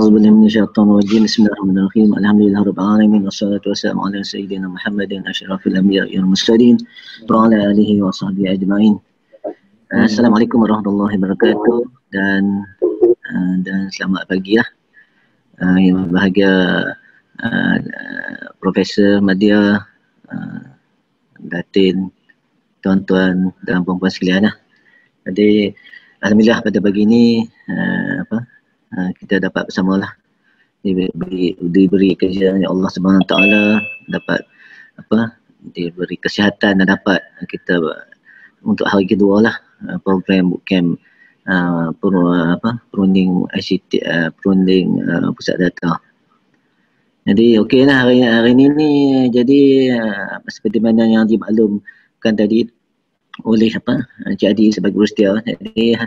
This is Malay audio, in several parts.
A'udzubillahi minasyaitonir rajim. Bismillahirrahmanirrahim. Alhamdulillahirabbil alamin wassalatu wassalamu ala sayyidina Muhammadin asyrafil anbiya'i wal mursalin wa ala alihi wa sahbihi ajma'in. Assalamualaikum warahmatullahi wabarakatuh dan selamat pagi lah. Yang berbahagia Profesor Madya, Datin, tuan-tuan dan puan-puan sekalian lah. Jadi alhamdulillah pada pagi ini kita dapat bersamalah diberi kerjaan oleh Allah Subhanahu Wa Taala, dapat diberi kesihatan dan dapat kita untuk hari kedua lah program bootcamp perunding ICT, perunding pusat data. Jadi okeylah hari ini jadi seperti mana yang dimaklumkan tadi oleh Cik Adi sebagai Rustia. Jadi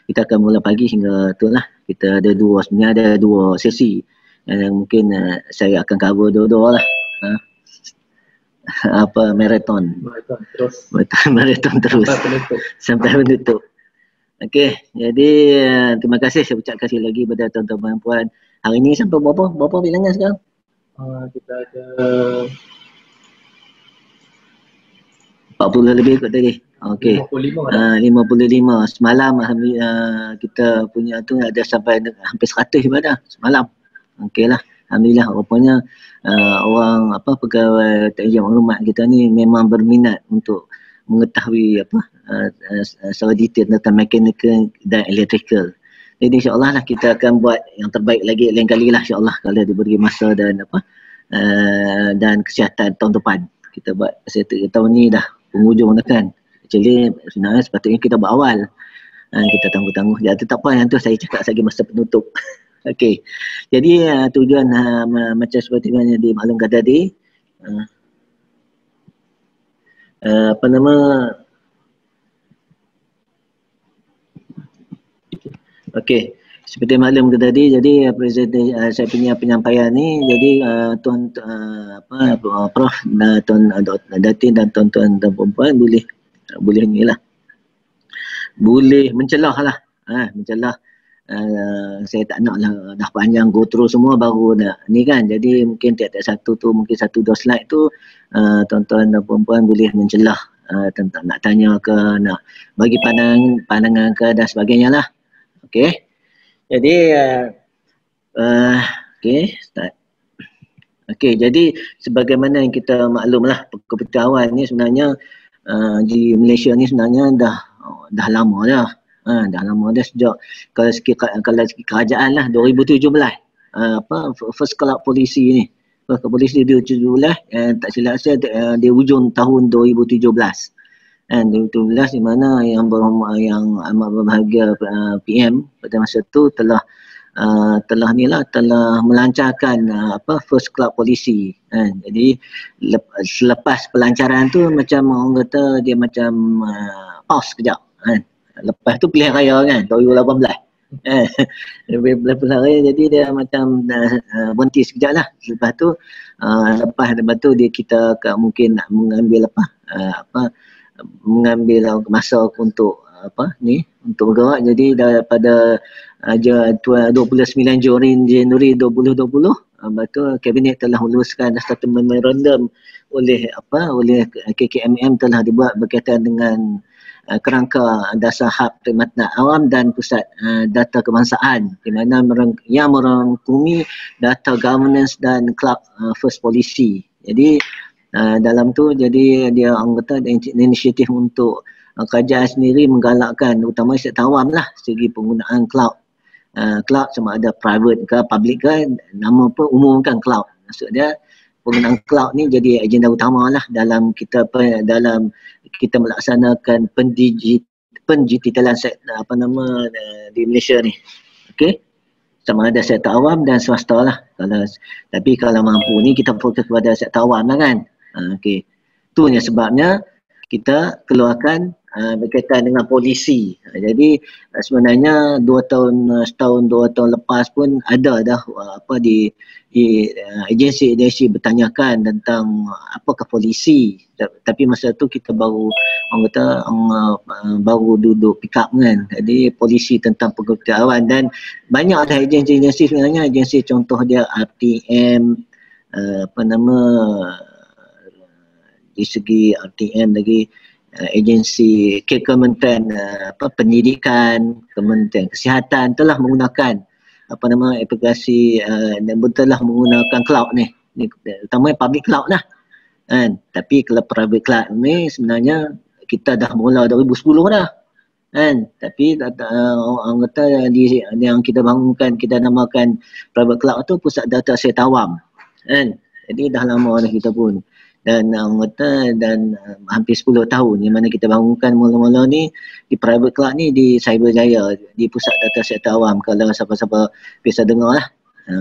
kita akan mula pagi hingga itulah kita ada sebenarnya ada dua sesi yang mungkin saya akan cover dua-dua lah. Marathon terus. Marathon terus sampai menutup. Okey, jadi terima kasih saya ucapkan sekali lagi kepada tuan-tuan dan puan. Hari ini sampai berapa bilangan sekarang? Kita ada 40 lebih kot tadi. Okey. 55. Semalam alhamdulillah kita punya tu ada sampai hampir 100 ibadah semalam. Okeylah. Alhamdulillah rupanya orang pegawai teknologi maklumat kita ni memang berminat untuk mengetahui secara detail tentang mechanical dan electrical. Jadi insya-Allah lah kita akan buat yang terbaik lagi lain kali lah insya-Allah kalau diberi masa dan dan kesihatan tahun depan. Kita buat tahun ni dah penghujung dah kan. Actually sebenarnya sepatutnya kita buat awal. Kita tangguh-tangguh. Jadi tak apa, yang tu saya cakap lagi masa penutup. Okey. Jadi tujuan macam seperti yang dimaklumkan tadi okey. Seperti maklum tadi, jadi saya punya penyampaian ni, jadi Prof dan Tuan Datin dan tuan-tuan dan puan-puan boleh ni lah, boleh mencelah lah, mencelah. Saya tak nak lah dah panjang go through semua baru nak ni kan. Jadi mungkin tiap-tiap satu tu mungkin 1-2 slide tu tuan-tuan dan puan-puan boleh mencelah tentang nak tanya ke, nak bagi pandangan ke dan sebagainya lah. Okey. Jadi okey, start. Okey, jadi sebagaimana yang kita maklumlah keputaran ni sebenarnya di Malaysia ni sebenarnya dah lama dah. Dah lama dah sejak kalau segi kerajaan lah 2017. First Club Polisi ni. First Polisi 2017 tak silap saya di hujung tahun 2017. 2017 di mana yang amat berbahagia PM pada masa tu telah melancarkan First Club Polisi. Jadi selepas pelancaran tu macam orang kata dia macam pause sekejap. Lepas tu pilihan raya kan 2018. Pilihan raya jadi dia macam berhenti sekejap lah. Lepas tu kita mungkin nak mengambil mengambil masa untuk untuk bergerak. Jadi daripada 29 Januari 2020 lepas tu kabinet telah meluluskan satu memorandum oleh KKMM telah dibuat berkaitan dengan kerangka dasar hak perkhidmatan awam dan pusat data kebangsaan di mana yang merangkumi data governance dan club first policy. Jadi dalam tu jadi dia anggota inisiatif untuk kerajaan sendiri menggalakkan utama sektor awam lah segi penggunaan cloud. Cloud sama ada private ke public ke, nama pun umumkan cloud. Maksud dia penggunaan cloud ni jadi agenda utama lah dalam kita melaksanakan pendigitalan di Malaysia ni. Okey. Sama ada sektor awam dan swasta lah. Tapi kalau mampu ni kita fokus kepada sektor awam lah kan. Okey. Itunya sebabnya kita keluarkan berkaitan dengan polisi. Jadi sebenarnya 2 tahun, setahun 2 tahun lepas pun ada dah di agensi-agensi bertanyakan tentang apakah polisi. Tapi masa tu kita baru baru duduk pick up kan. Jadi polisi tentang pengetahuan dan banyak ada agensi-agensi sebenarnya, agensi contoh dia RTM, di segi RTM lagi, agensi Kementerian Pendidikan, Kementerian Kesihatan telah menggunakan aplikasi dan telah menggunakan cloud ni utamanya public cloud lah kan. Tapi kalau private cloud ni sebenarnya kita dah mula 2010 dah kan. Tapi orang kata yang kita bangunkan, kita namakan private cloud tu Pusat Data Serta Awam kan. Jadi dah lama dah kita pun, dan hampir 10 tahun yang mana kita bangunkan mula-mula ni di private cloud ni di Cyberjaya, di Pusat Data Serta Awam, kalau siapa-siapa biasa dengar lah.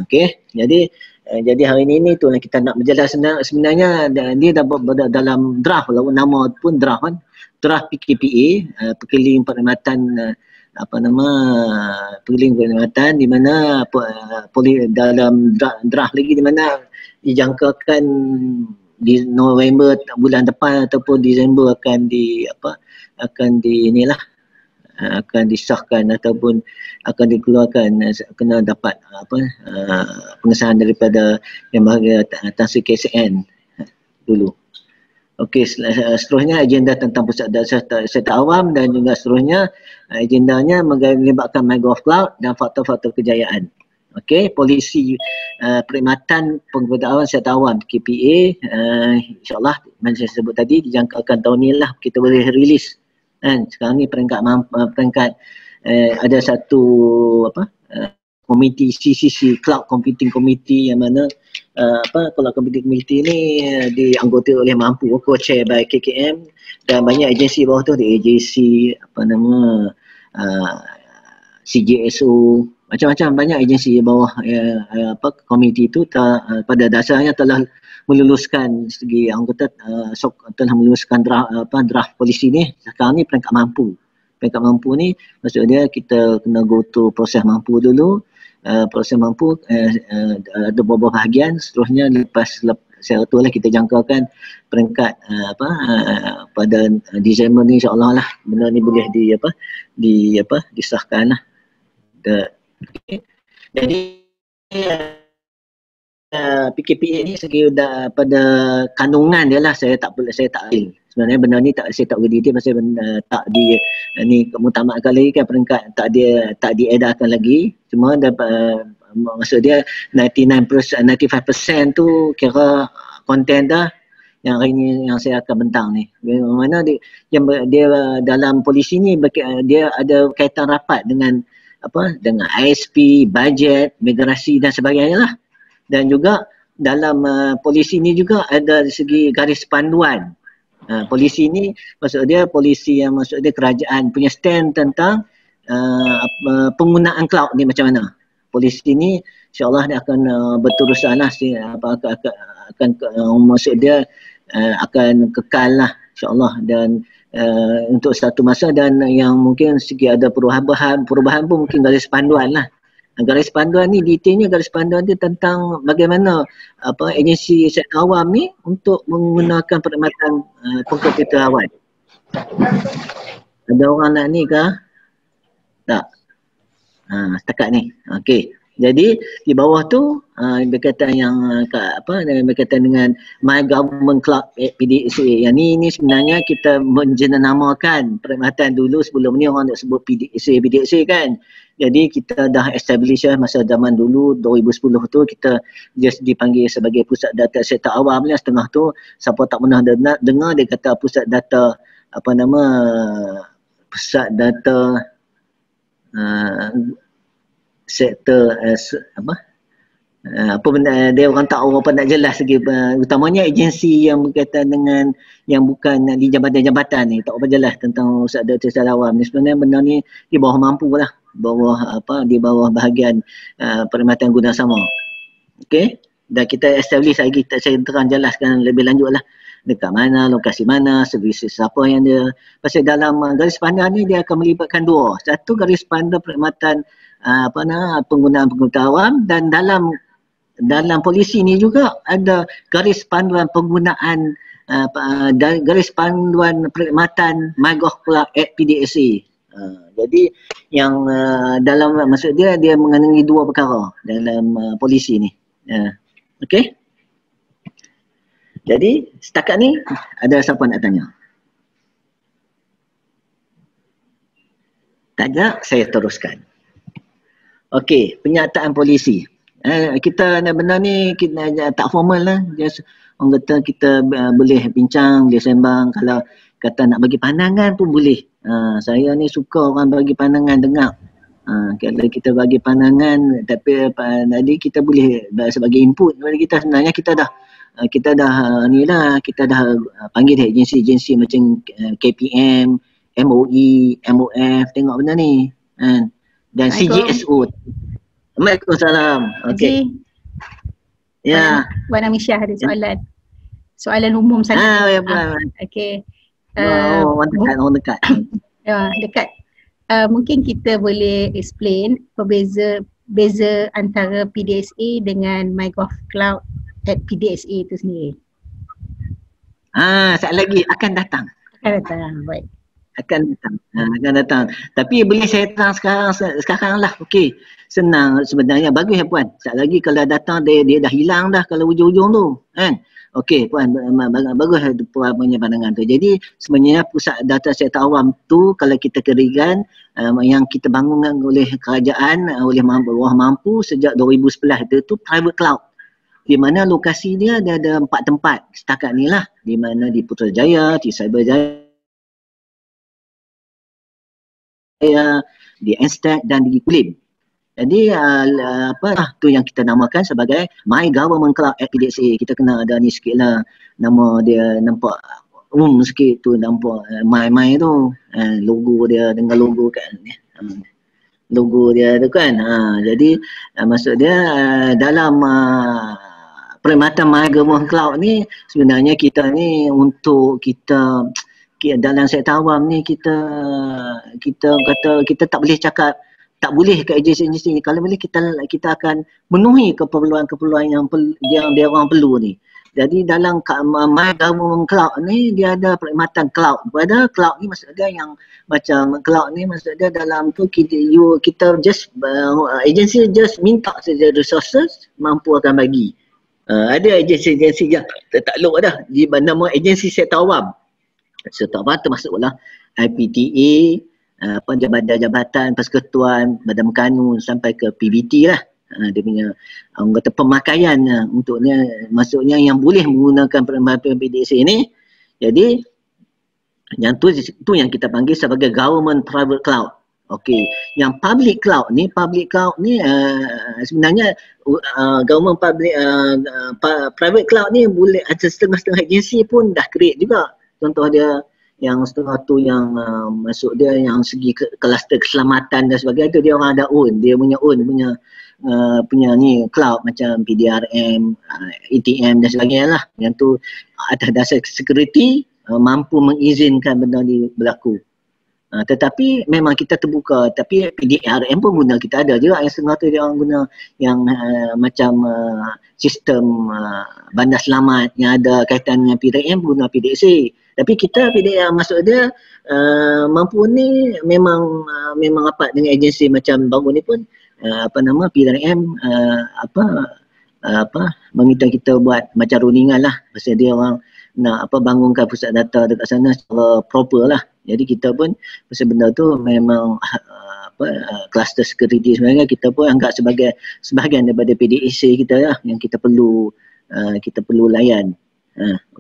Okey, jadi hari ini tu kita nak berjelas sebenarnya dia dah dalam draft lah, nama pun draft kan, draft PKPA, Perkeliling Perkhidmatan Perkeliling Perkhidmatan, di mana dalam draft lagi di mana dijangkakan di November bulan depan ataupun Disember akan disahkan ataupun akan dikeluarkan, kena dapat pengesahan daripada yang bahagian Tan Sri KSN dulu. Okey, seterusnya agenda tentang Pusat Data Serta Awam dan juga seterusnya agendanya melibatkan MyGov Cloud dan faktor-faktor kejayaan. Okey, polisi perkhidmatan pengetahuan serta awam KPA, insyaAllah macam saya sebut tadi dijangkakan tahun ni lah kita boleh rilis kan. Sekarang ni peringkat ada satu komiti CCC, Cloud Computing Committee, yang mana Cloud Computing Committee ni dianggoti oleh mampu, co-chair by KKM, dan banyak agensi bawah tu, AJC, CJSO, macam-macam banyak agensi bawah komiti itu pada dasarnya telah meluluskan segi anggota telah meluluskan draft polisi ni. Sekarang ni peringkat mampu. Peringkat mampu ni maksud dia kita kena go to proses mampu dulu. Proses mampu ada beberapa bahagian, seterusnya lepas saya tu lah kita jangkakan peringkat pada Disember ni insya-Allah lah benda ni boleh disahkan lah. Okay. Jadi PKPA ni segi pada kandungan dia lah saya tak ambil. Sebenarnya benda ni saya tak boleh detail pasal benda tak mutamakkan lagi kan, peringkat tak diedarkan lagi. Cuma maksud dia 95% tu kira konten dah yang hari ni yang saya akan bentang ni. Mana dia dalam polisi ni dia ada kaitan rapat dengan dengan ISP, bajet, migrasi dan sebagainya lah. Dan juga dalam polisi ni juga ada segi garis panduan. Polisi ni maksud dia polisi yang maksud dia kerajaan punya stand tentang penggunaan cloud ni macam mana. Polisi ni insya-Allah dia akan berterusan lah, maksud dia akan kekal lah insya-Allah, dan untuk satu masa, dan yang mungkin segi ada perubahan pun mungkin garis panduan lah. Garis panduan ni detailnya, garis panduan ni tentang bagaimana agensi sektor awam ni untuk menggunakan perkhidmatan pengkomputeran. Ada orang nak ni ke? Tak. Setakat ni. Okey. Jadi di bawah tu berkaitan yang berkaitan dengan My Government Cloud PDSA. Yang ni sebenarnya kita menjenamakan perkhidmatan dulu, sebelum ni orang nak sebut PDSA kan. Jadi kita dah establish masa zaman dulu 2010 tu kita just dipanggil sebagai Pusat Data Serta Awam ni. Setengah tu siapa tak pernah dengar dia kata Pusat Data Pusat Data sektor apa benda dia orang tak nak jelas lagi, utamanya agensi yang berkaitan dengan yang bukan di jabatan-jabatan ni tak apa jelas tentang Pusat Data Serta Awam ni. Sebenarnya benda ni di bawah mampu lah, di bawah bahagian perkhidmatan guna sama. Okey, Dan kita establish lagi, saya terang jelaskan lebih lanjut lah. Dekat mana, lokasi mana, services apa yang dia. Pasal dalam garis pandang ni dia akan melibatkan dua. Satu garis pandang perkhidmatan penggunaan-penggunaan awam, dan dalam polisi ni juga ada garis panduan penggunaan garis panduan perkhidmatan MyGov Cloud at PDSA. Jadi yang dalam maksud dia mengandungi dua perkara dalam polisi ni. Okey. Jadi setakat ni ada siapa nak tanya? Tak ada, saya teruskan. Okey, penyataan polisi. Kita benar ni kita tak formal lah. Just orang kata kita boleh bincang, boleh sembang. Kalau kata nak bagi pandangan pun boleh. Saya ni suka orang bagi pandangan, dengar. Kalau kita bagi pandangan, tapi tadi kita boleh sebagai input kepada kita. Sebenarnya kita dah panggil agensi-agensi macam KPM, MOE, MOF, tengok benda ni. Dan CGSO. Waalaikumsalam. Okey. Ya. Puan Amisha ada soalan umum saja. Okey. Orang dekat. Ya, dekat. Mungkin kita boleh explain beza antara PDSA dengan MyGov Cloud at PDSA itu sendiri. Sekali lagi akan datang. Baik. Akan datang. Tapi boleh saya terang sekarang lah. Okey. Senang sebenarnya, bagus ya puan. Sekali lagi kalau datang dia dah hilang dah kalau hujung-hujung tu, kan? Okey puan, bagus puan punya pandangan tu. Jadi sebenarnya pusat data sektor awam tu kalau kita kirakan yang kita bangunkan oleh kerajaan, oleh orang mampu sejak 2011 itu private cloud. Di mana lokasi dia ada 4 tempat setakat ni lah. Di mana di Putrajaya, di Cyberjaya, di Enstack dan di Kulim. Jadi tu yang kita namakan sebagai My Government Cloud at PDSA. Kita kena ada ni sikit lah. Nama dia nampak sikit tu, nampak My tu. Logo dia dengan logo kan. Logo dia tu kan. Jadi maksud dia dalam perkhidmatan My Government Cloud ni sebenarnya kita ni untuk kita dalam sektor awam ni kita kata kita tak boleh cakap tak boleh ke agensi-agensi ni. Kalau boleh kita akan memenuhi keperluan-keperluan yang dia orang perlu ni. Jadi dalam My Government Cloud ni dia ada perkhidmatan cloud. Pada cloud ni maksud dia yang macam cloud ni maksud dia dalam tu kita just agensi just minta saja resources, mampu akan bagi. Ada agensi-agensi yang tertakluk dah di nama agensi sektor awam. Sektor awam termasuklah IPTA, jabatan-jabatan persekutuan, badan kanun sampai ke PBT lah. Dia punya orang kata pemakaian untuknya, maksudnya yang boleh menggunakan perkhidmatan PDSA ni. Jadi yang tu yang kita panggil sebagai government private cloud. Okey, yang public cloud ni sebenarnya government public private cloud ni boleh ada setengah-setengah agensi pun dah create juga. Contoh dia yang setengah tu yang masuk dia yang segi kluster keselamatan dan sebagainya tu dia orang ada dia punya ni cloud macam PDRM, ATM dan sebagainya lah. Yang tu atas dasar security mampu mengizinkan benda ni berlaku. Tetapi memang kita terbuka, tapi PDRM pun guna, kita ada juga yang setengah tu dia orang guna yang macam sistem bandar selamat yang ada kaitan dengan PDRM guna PDSA. Tapi kita PDRM maksud dia mampu ni memang rapat dengan agensi macam baru ni pun PDRM meminta kita buat macam runingan lah. Pasal dia orang nak bangunkan pusat data dekat sana secara proper lah. Jadi kita pun pasal benda tu memang cluster security sebenarnya kita pun anggap sebagai sebahagian daripada PDSA kita lah yang kita perlu layan.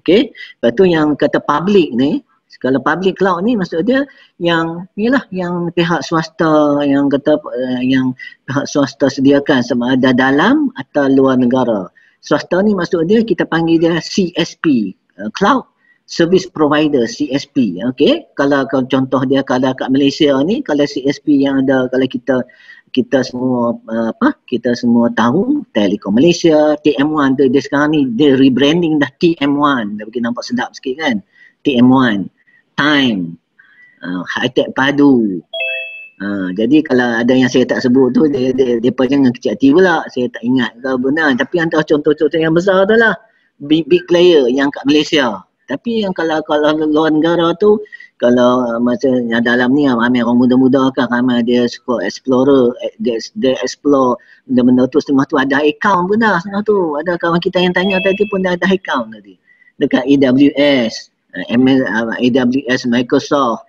Okey. Lepas tu yang kata public ni, kalau public cloud ni maksud dia yang pihak swasta yang kata yang pihak swasta sediakan sama ada dalam atau luar negara. Swasta ni maksud dia kita panggil dia CSP, cloud service provider CSP. Okey, kalau contoh dia kalau kat Malaysia ni, kalau CSP yang ada, kalau kita semua kita semua tahu Telekom Malaysia, TM1 dia sekarang ni dia rebranding dah TM1, dah bagi nampak sedap sikit kan. TM1, Time, High-Tech Padu. Jadi kalau ada yang saya tak sebut tu, dia jangan kecil hati pula, saya tak ingat ke benar. Tapi antara contoh-contoh yang besar tu lah big player yang kat Malaysia. Tapi yang kalau luar negara tu, kalau masa yang dalam ni ramai orang muda-muda kan, ramai dia suka explorer, dia explore benda-benda tu, semua tu ada account pun dah semua tu. Ada kawan kita yang tanya tadi pun dah ada account tadi dekat AWS, AWS Microsoft.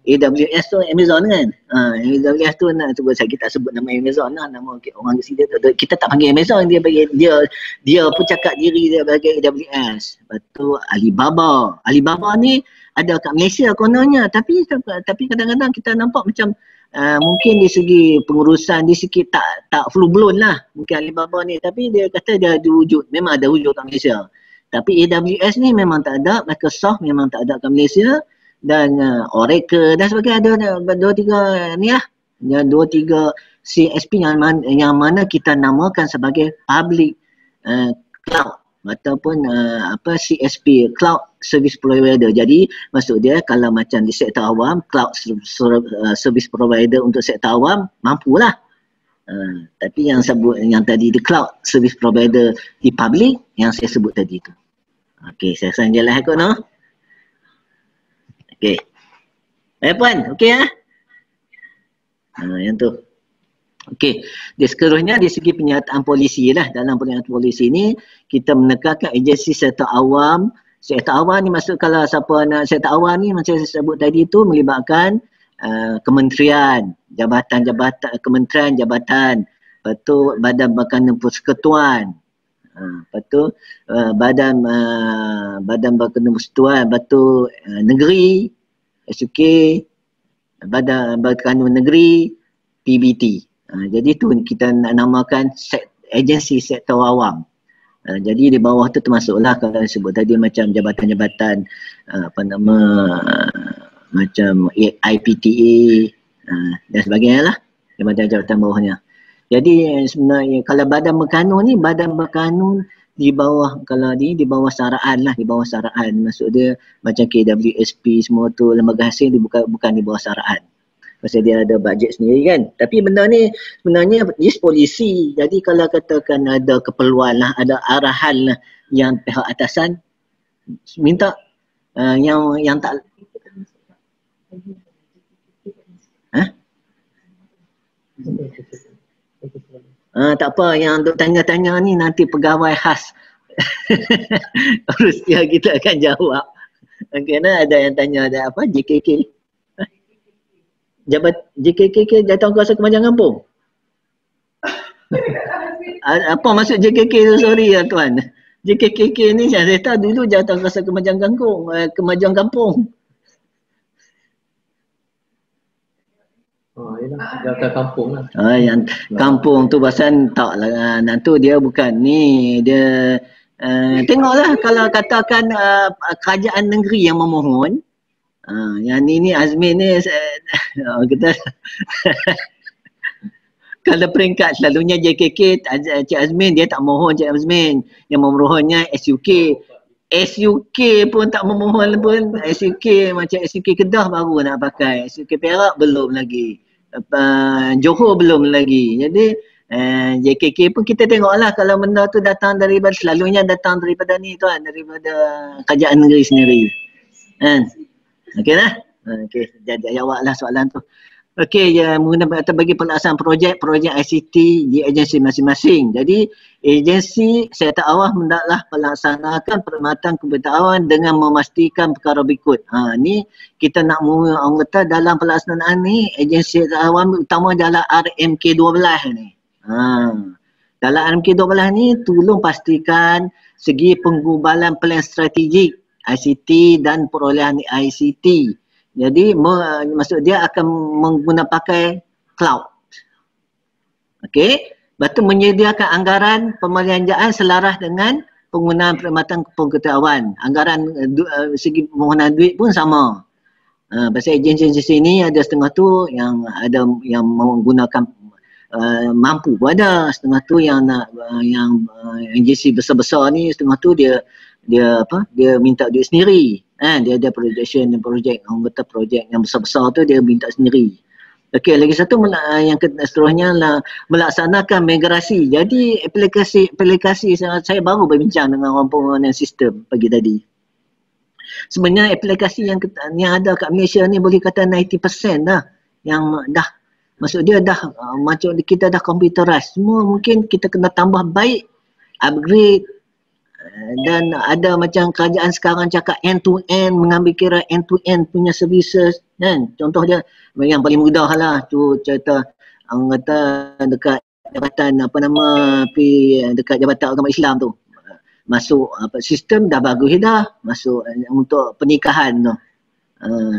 AWS tu Amazon kan. AWS tu nak cuba saya kita sebut nama Amazon lah, nama orang di sini kita tak panggil Amazon, dia pun cakap diri dia sebagai AWS. Lepas tu Alibaba ni ada kat Malaysia kononnya, tapi kadang-kadang kita nampak macam mungkin di segi pengurusan di sikit tak full blown lah mungkin Alibaba ni, tapi dia kata dia ada wujud, memang ada wujud kat Malaysia. Tapi AWS ni memang tak ada, Microsoft memang tak ada kat Malaysia, dan Oracle dan sebagainya ada 2-3 ni lah, 2-3 CSP yang mana kita namakan sebagai public cloud ataupun CSP, cloud service provider. Jadi maksud dia kalau macam di sektor awam, cloud service provider untuk sektor awam mampulah. Tapi yang tadi the cloud service provider di public yang saya sebut tadi tu. Okey, saya rasa jelas aku no. Okey. Puan, okey ya? Yang tu. Okey. Seterusnya di segi penyataan polisi lah. Dalam penyataan polisi ni kita menekankan agensi sektor awam. Sektor awam ni maksud kalau siapa nak sektor awam ni macam saya sebut tadi tu melibatkan kementerian, jabatan-jabatan, kementerian, jabatan, lepas tu Badan Bakanan Persekutuan, lepas tu Badan Bakanan Persekutuan, lepas tu negeri, SUK, Badan Bakanan Negeri, PBT. Jadi tu kita nak namakan agensi sektor awam. Jadi di bawah tu termasuklah kalau sebut tadi macam jabatan-jabatan macam IPTA dan sebagainya lah, jabatan-jabatan bawahnya. Jadi sebenarnya kalau Badan Berkanun ni, Badan Berkanun di bawah, kalau di bawah saraan lah, di bawah saraan. Maksud dia macam KWSP semua tu, lembaga hasil dia bukan di bawah saraan. Pasal dia ada bajet sendiri kan. Tapi benda ni sebenarnya is polisi. Jadi kalau katakan ada keperluan lah, ada arahan lah yang pihak atasan minta yang tak tak apa, yang untuk tanya-tanya ni nanti pegawai khas Rusia kita akan jawab. Kerana ada yang tanya ada apa JKK. JKK Jabatan Kuasa Kemajuan Kampung. Apa maksud JKK tu, sorry ya tuan. JKK ni saya tahu dulu Jabatan Kuasa Kemajuan Kampung. Jabatan kampung lah. Yang kampung tu pasal tak lah. Nanti dia bukan ni. Dia tengoklah kalau katakan kerajaan negeri yang memohon. Yang ni Azmin ni kita kalau peringkat selalunya JKK, Cik Azmin dia tak mohon Cik Azmin. Yang memohonnya SUK. SUK pun tak memohon pun. SUK macam SUK Kedah baru nak pakai. SUK Perak belum lagi. Johor belum lagi. Jadi JKK pun kita tengoklah kalau benda tu datang daripada, selalunya datang daripada ni tuan, daripada kerajaan negeri sendiri. Okey lah. Okey, jawablah soalan tu. Okey, menggunakan atau bagi pelaksanaan projek ICT di agensi masing-masing. Jadi agensi sektor awam hendaklah melaksanakan perkhidmatan pemberitahuan dengan memastikan perkara berikut. Ni kita nak orang kata dalam pelaksanaan ni agensi sektor awam utama adalah RMK12 ni. Dalam RMK12 ni tolong pastikan segi penggubalan plan strategik ICT dan perolehan ICT. Jadi maksud dia akan menggunakan pakai cloud. Okey. Lepas tu menyediakan anggaran pembelanjaan selaras dengan penggunaan perkhidmatan pengetahuan. Anggaran segi penggunaan duit pun sama. Pasal agensi-agensi ni ada setengah tu yang ada yang menggunakan mampu pun ada, setengah tu yang nak agensi besar-besar ni setengah tu dia minta duit sendiri. Dia ada projek orang kata projek yang besar-besar tu dia minta sendiri. Okey, lagi satu yang seterusnya lah melaksanakan migrasi. Jadi aplikasi saya baru berbincang dengan orang pengguna sistem pagi tadi. Sebenarnya aplikasi yang ada kat Malaysia ni boleh kata 90% dah yang dah, maksud dia dah macam kita dah computerized. Semua mungkin kita kena tambah baik, upgrade, dan ada macam kerajaan sekarang cakap end to end, mengambil kira end to end punya services kan. Contoh dia yang paling mudah lah tu cerita orang kata dekat jabatan dekat Jabatan Agama Islam tu. Masuk sistem dah bagus dah, masuk untuk pernikahan tu.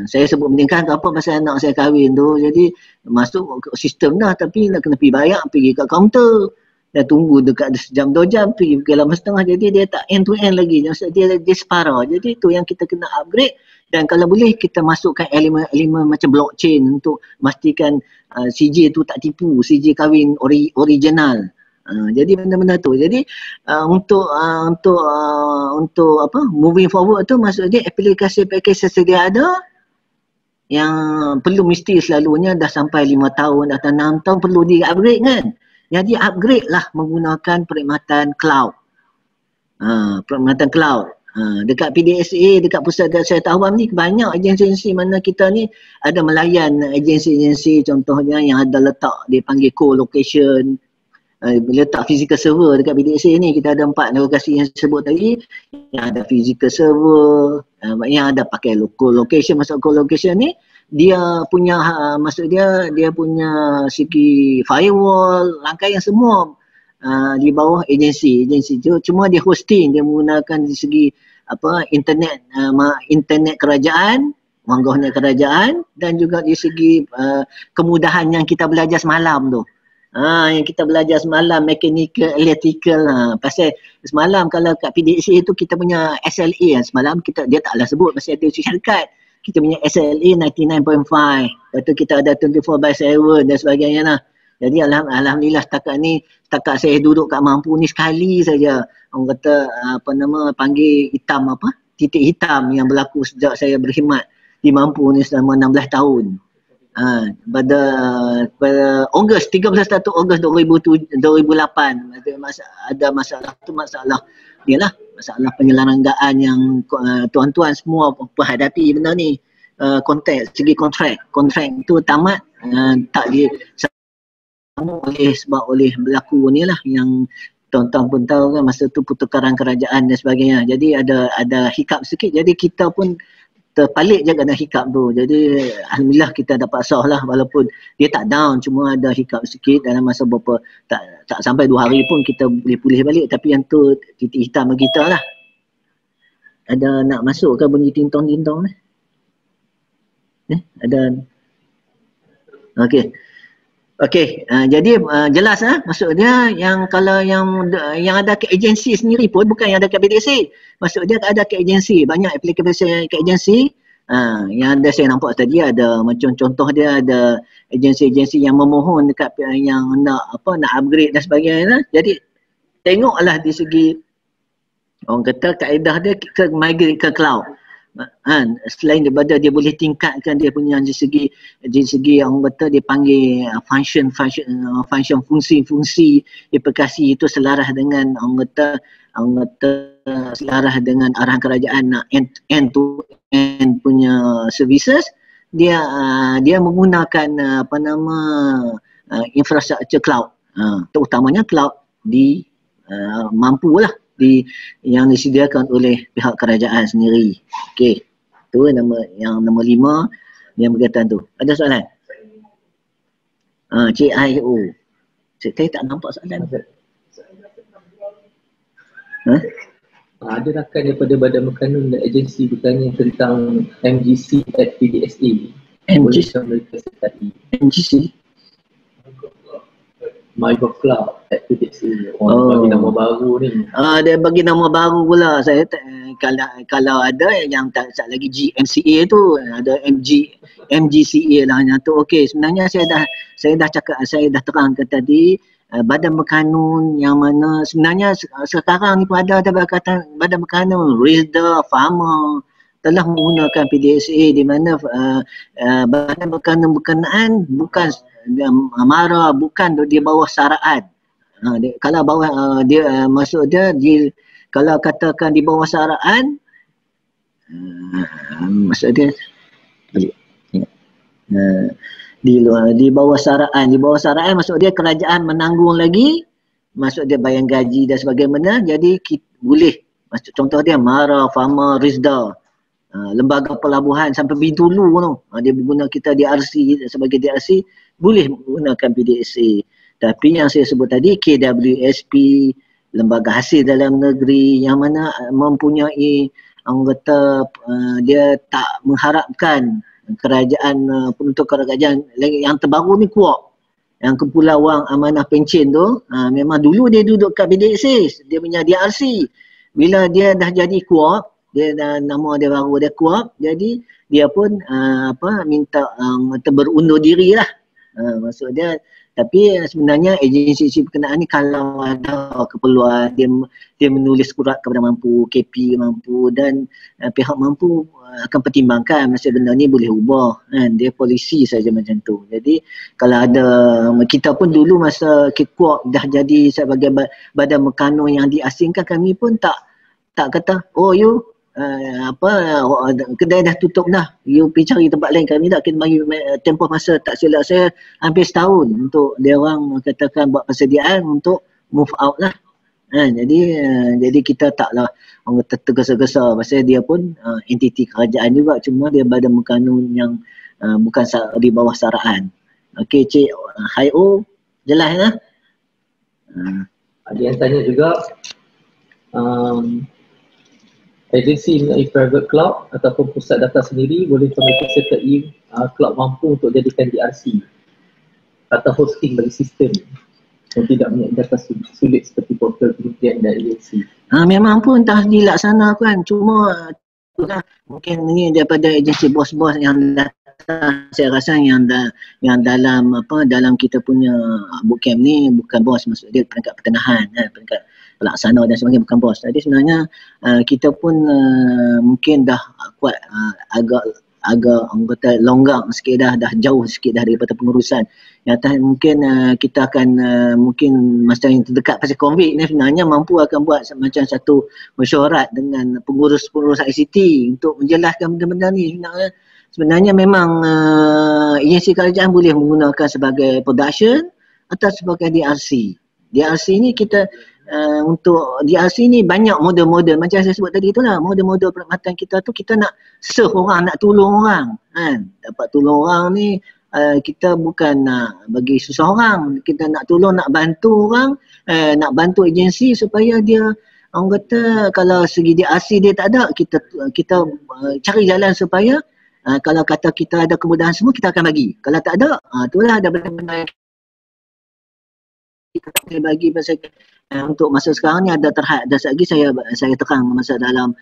Saya sebut pernikahan tu apa pasal anak saya kahwin tu, jadi masuk sistem dah tapi nak kena pergi bayar, pergi kat kaunter dan tunggu dekat sejam 2 jam, pergi lama setengah, jadi dia tak end to end lagi, maksud dia separa. Jadi tu yang kita kena upgrade, dan kalau boleh kita masukkan elemen macam blockchain untuk memastikan CJ tu tak tipu, CJ kahwin original. Jadi benda-benda tu. Jadi untuk moving forward tu, maksud dia aplikasi-aplikasi sedia ada yang perlu mesti selalunya dah sampai 5 tahun atau 6 tahun perlu di-upgrade kan. Jadi upgrade lah menggunakan perkhidmatan cloud. Perkhidmatan cloud. Dekat PDSA, dekat Pusat Data Awam ni banyak agensi-agensi mana kita ni ada melayan agensi-agensi, contohnya yang ada letak dia panggil co-location. Bila letak physical server dekat PDSA ni, kita ada 4 lokasi yang sebut tadi, yang ada physical server, yang ada pakai co-location. Masuk co-location ni dia punya maksud dia punya segi firewall, rangkaian semua di bawah agensi tu, cuma dia hosting, dia menggunakan di segi internet kerajaan, wanggahnya kerajaan, dan juga di segi kemudahan yang kita belajar semalam tu. Yang kita belajar semalam, mechanical, electrical. Pasal semalam kalau kat PDSA tu kita punya SLA semalam dia taklah sebut pasal dia syarikat. Kita punya SLA 99.5. Lepas tu kita ada 24/7 dan sebagainya lah. Jadi alhamdulillah setakat saya duduk kat Mampu ni sekali saja orang kata panggil titik hitam yang berlaku sejak saya berkhidmat di Mampu ni selama 16 tahun. Pada Ogos 31 Ogos 2008 ada masalah masalah penyelenggaraan yang tuan-tuan semua menghadapi benda ni. Segi kontrak tu tamat, tak oleh berlaku ni lah yang tuan-tuan pun tahu kan, masa tu pertukaran kerajaan dan sebagainya. Jadi ada hiccup sikit, jadi kita pun terpalit je kena hiccup tu. Jadi alhamdulillah kita dapat sah lah, walaupun dia tak down, cuma ada hiccup sikit dalam masa berapa tak sampai 2 hari pun kita boleh pulih balik. Tapi yang tu titik hitam bagi kita lah. Ada nak masuk ke bunyi tintong-tintong ni? Ada. Okey, jadi jelas maksud dia yang kalau yang ada ke agensi sendiri pun, bukan yang ada ke PDSA. Maksud dia ada ke agensi, banyak aplikasi ke agensi. Yang ada saya nampak tadi ada macam contoh dia ada agensi-agensi yang memohon dekat yang nak upgrade dan sebagainya. Jadi tengoklah di segi orang kata kaedah dia migrate ke cloud. Selain daripada dia boleh tingkatkan dia punya di segi orang kata dia panggil function fungsi aplikasi itu selaras dengan orang kata selaras dengan arahan kerajaan end to end punya services. Dia menggunakan infrastruktur cloud, terutamanya cloud di Mampu lah, yang disediakan oleh pihak kerajaan sendiri. Okey, tu yang nombor 5 yang berkaitan tu. Ada soalan? CIO. Saya tak nampak soalan. Ada rakan daripada Badan Berkanun dan Agensi bertanya tentang MGC at PDSA. MGC? MyGovCloud PDSA. Bagi nama baru ni. Dia bagi nama baru pula. Saya kalau ada yang tak lagi GMCA tu, ada MGCA lah yang tu. Okey, sebenarnya saya dah cakap, saya dah terangkan tadi, badan berkanun yang mana sebenarnya sekarang ni pun ada badan berkanun RISDA, Pharma telah menggunakan PDSA, di mana badan berkanun berkenaan bukan MARA, bukan di bawah syariat. Kalau bawah dia maksud dia kalau katakan di bawah syariat, maksud dia di bawah syariat maksud dia kerajaan menanggung lagi, maksud dia bayang gaji dan sebagainya. Jadi boleh, maksud contoh dia MARA, Pharma, RISDA, lembaga pelabuhan sampai Bintulu tu, dia guna kita DRC sebagai DRC, boleh menggunakan PDSA. Tapi yang saya sebut tadi, KWSP, lembaga hasil dalam negeri yang mana mempunyai anggota, dia tak mengharapkan kerajaan, penuntut kerajaan yang terbaru ni kuat. Yang Kepulauan Amanah Pencen tu, memang dulu dia duduk kat PDSA, dia punya DRC. Bila dia dah jadi kuat, dia dah, nama dia baru dia kuat, jadi dia pun minta berundur diri lah. Maksud dia, tapi sebenarnya agensi berkenaan ni kalau ada keperluan, dia menulis surat kepada mampu, KP mampu, dan pihak mampu akan pertimbangkan masa benda ni boleh ubah kan. Dia polisi saja macam tu. Jadi kalau ada, kita pun dulu masa KEKUAP dah jadi sebagai badan berkanun yang diasingkan, kami pun tak kata you kedai dah tutup dah, you pergi cari tempat lain. Kami tak kena bagi tempoh masa, tak silap saya hampir setahun untuk dia orang katakan buat persediaan untuk move out lah. Jadi kita taklah orang kata tergesa-gesa, pasal dia pun entiti kerajaan juga, cuma dia badan berkanun yang bukan di bawah syariat. Okey Cik Hayo, jelas lah. Ada yang tanya juga, agensi melalui private cloud ataupun pusat data sendiri, boleh mereka sertai cloud mampu untuk jadikan DRC atau hosting bagi sistem yang tidak punya data sulit seperti portal kementerian dan agensi. Memang pun tak dilaksanakan, cuma mungkin ini daripada agensi bos-bos yang datang. Saya rasa yang dalam kita punya bootcamp ni bukan bos, maksud dia peringkat pertenahan, peringkat pelaksana dan sebagainya, bukan bos. Jadi sebenarnya kita pun mungkin dah kuat, agak anggota longgang sikit dah jauh sikit dah daripada pengurusan. Yang mungkin kita akan mungkin masa yang terdekat pasal COVID ni sebenarnya mampu akan buat macam satu mesyuarat dengan pengurus-pengurus ICT untuk menjelaskan benda-benda ni. Sebenarnya memang agensi kerajaan boleh menggunakan sebagai production atau sebagai DRC. DRC ni kita untuk DRC ni banyak model-model macam saya sebut tadi itulah, model-model perkhidmatan kita tu, kita nak serve orang, nak tolong orang kan. Dapat tolong orang ni kita bukan nak bagi susah orang, kita nak tolong, nak bantu orang, nak bantu agensi supaya dia, orang kata kalau segi DRC dia tak ada, kita cari jalan supaya kalau kata kita ada kemudahan semua, kita akan bagi. Kalau tak ada, itulah ada benda-benda yang kita tak boleh bagi. Pasal untuk masa sekarang ni ada terhad, dah lagi saya terang masa dalam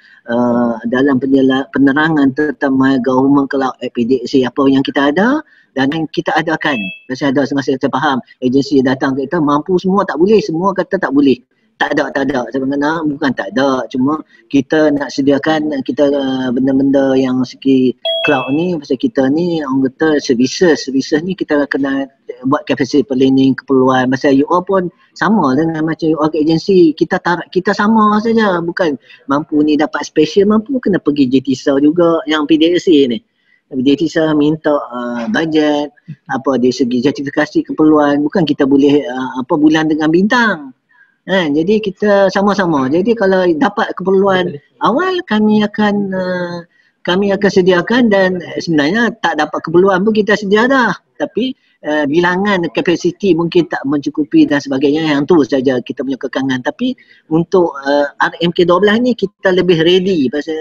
penerangan tentang My Government Cloud PDSA, apa yang kita ada dan yang kita adakan. Pasal ada semasa saya faham agensi datang ke kita mampu semua, tak boleh, semua kata tak boleh. Tak ada. Sebenarnya bukan tak ada, cuma kita nak sediakan kita benda-benda yang segi cloud ni. Pasal kita ni orang kata services ni kita kena buat capacity planning, keperluan. Pasal UR pun sama dengan macam UR ke agensi, kita sama saja. Bukan mampu ni dapat special, mampu kena pergi JTISA juga yang PDSA ni. JTISA minta bajet apa dari segi justifikasi keperluan, bukan kita boleh bulan dengan bintang. Jadi kita sama-sama. Jadi kalau dapat keperluan awal, kami akan sediakan, dan sebenarnya tak dapat keperluan pun kita sedia dah. Tapi bilangan kapasiti mungkin tak mencukupi dan sebagainya, yang tu saja kita punya kekangan. Tapi untuk RMK12 ni kita lebih ready pasal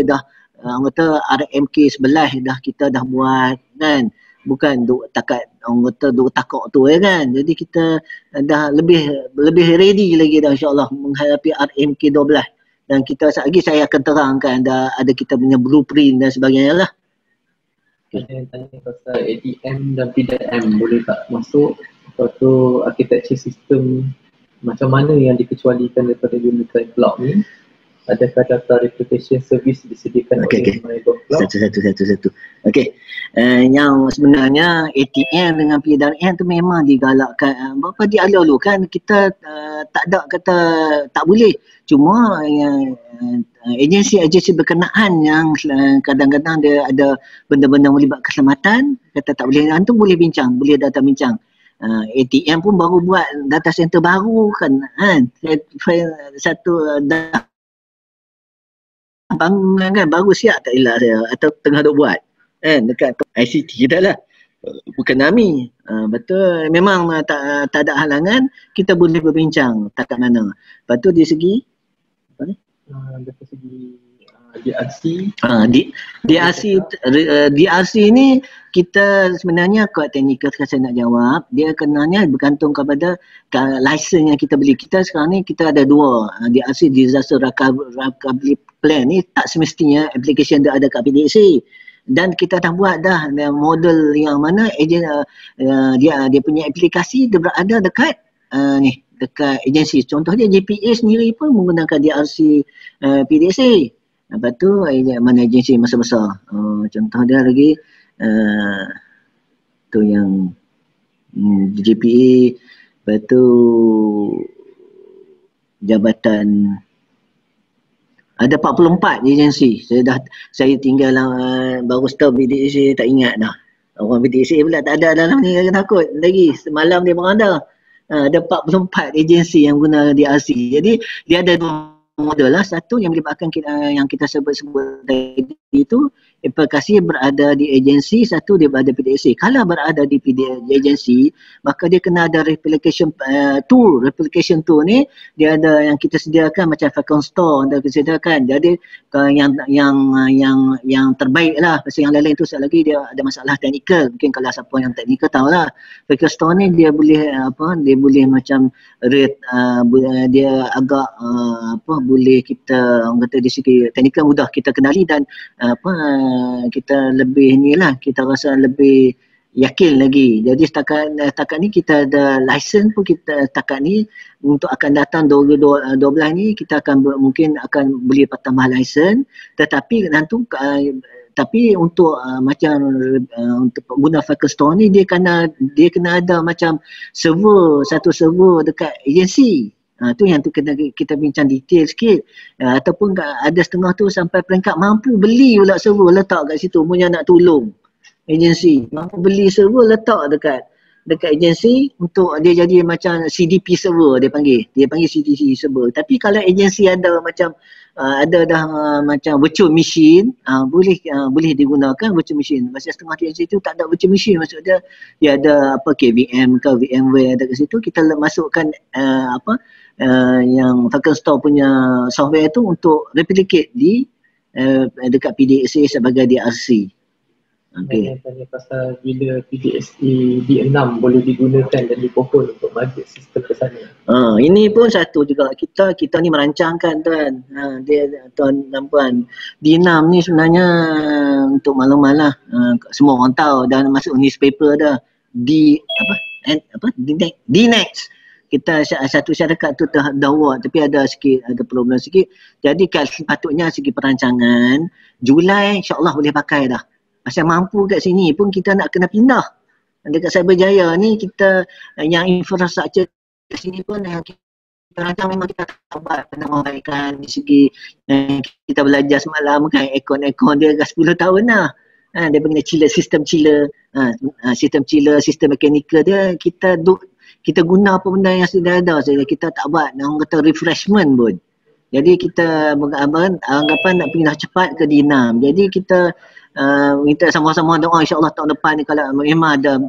dah anggota RMK 11 dah kita dah buat kan. Bukan takat orang kata duk takut tu kan. Jadi kita dah lebih ready lagi dah insya-Allah menghadapi RMK12. Dan kita lagi saya akan terangkan ada kita punya blueprint dan sebagainya lah. Ada yang tanya pasal ADM dan PDM boleh tak masuk, lepas tu architecture sistem macam mana yang dikecualikan daripada Unicorn Cloud ni? Adakah data replication service disediakan oleh Unicorn Cloud? Satu. Okey. Yang sebenarnya ATM dengan PDM tu memang digalakkan. Berapa dialur kan kita tak ada kata tak boleh. Cuma agensi-agensi berkenaan yang kadang-kadang dia ada benda-benda melibat keselamatan, kata tak boleh, antum boleh bincang, boleh datang bincang. ATM pun baru buat data center baru kan. Satu dah bangunan kan baru siap tak hilap saya atau tengah duk buat kan dekat ICT dah lah, bukan kami. Betul, memang tak ada halangan, kita boleh berbincang tak kat mana. Lepas tu di segi apa ni? Dari segi DRC. DRC ni kita sebenarnya kuat teknikal saya nak jawab, dia kenanya bergantung kepada license yang kita beli. Kita sekarang ni kita ada dua DRC, Disaster Recovery Plan ni tak semestinya application dia ada kat PDC. Dan kita dah buat dah model yang mana dia punya aplikasi dia berada dekat dekat agensi. Contohnya JPA sendiri pun menggunakan DRC PDC. Lepas tu mana agensi besar-besar. Contoh dia lagi tu yang JPA, lepas tu jabatan ada 44 agensi. Saya tinggal baru start BDC, tak ingat dah. Orang BDC pula tak ada dalam ni, takut lagi. Semalam dia berada. Ada 44 agensi yang guna DRC. Jadi dia ada dua model lah. Satu yang melibatkan yang kita sebut tadi itu aplikasi berada di agensi, satu dia berada PDC. Kalau berada di agensi, maka dia kena ada replication tool. Replication tool ni dia ada yang kita sediakan macam Falcon Store yang kita sediakan. Jadi yang terbaik lah. Pasal yang lain tu sekali lagi dia ada masalah teknikal. Mungkin kalau siapa yang teknikal tahulah. Falcon Store ni dia boleh dia boleh macam rate dia agak boleh kita orang kata di segi teknikal mudah kita kenali dan kita lebih kita rasa lebih yakin lagi. Jadi setakat ni kita ada license pun, kita setakat ni untuk akan datang 2012 ni kita akan mungkin akan boleh tambah license, tetapi nanti tapi untuk macam untuk pengguna Falcon Store ni dia kena ada macam satu server dekat agensi. Tu yang tu kita bincang detail sikit. Ataupun ada setengah tu sampai peringkat mampu beli pula server letak kat situ, punya nak tolong agensi. Mampu beli server letak dekat agensi untuk dia jadi macam CDP server dia panggil. Dia panggil CDP server. Tapi kalau agensi ada macam ada dah macam virtual machine, boleh digunakan virtual machine. Masa setengah agensi tu tak ada virtual machine, maksudnya dia ada KVM ke VMware ada kat situ, kita masukkan yang Falcon Store punya software tu untuk replicate di dekat PDSA sebagai DRC. Okay. Tanya pasal bila PDSA D6 boleh digunakan dan dipokok untuk migrate sistem ke sana. Ini pun satu juga kita ni merancangkan tuan. Dia tuan dan puan, D6 ni sebenarnya untuk maklumat lah, semua orang tahu dan masuk newspaper dah. DNext. Kita satu syarikat tu dah buat tapi ada problem sikit. Jadi sepatutnya segi perancangan Julai insya-Allah boleh pakai dah. Pasal mampu kat sini pun kita nak kena pindah. Dekat Cyberjaya ni kita yang infrastruktur kat sini pun yang kita rancang memang kita tak buat penambahbaikan di segi kita belajar semalam kan aircon dia dah 10 tahun dah. Dia panggil chiller, sistem chiller. Sistem mekanikal dia kita guna apa benda yang sudah ada saja, kita tak buat orang kata refreshment pun. Jadi kita anggapan nak pindah cepat ke D6. Jadi kita minta sama-sama doa insya-Allah tahun depan ni kalau memang ada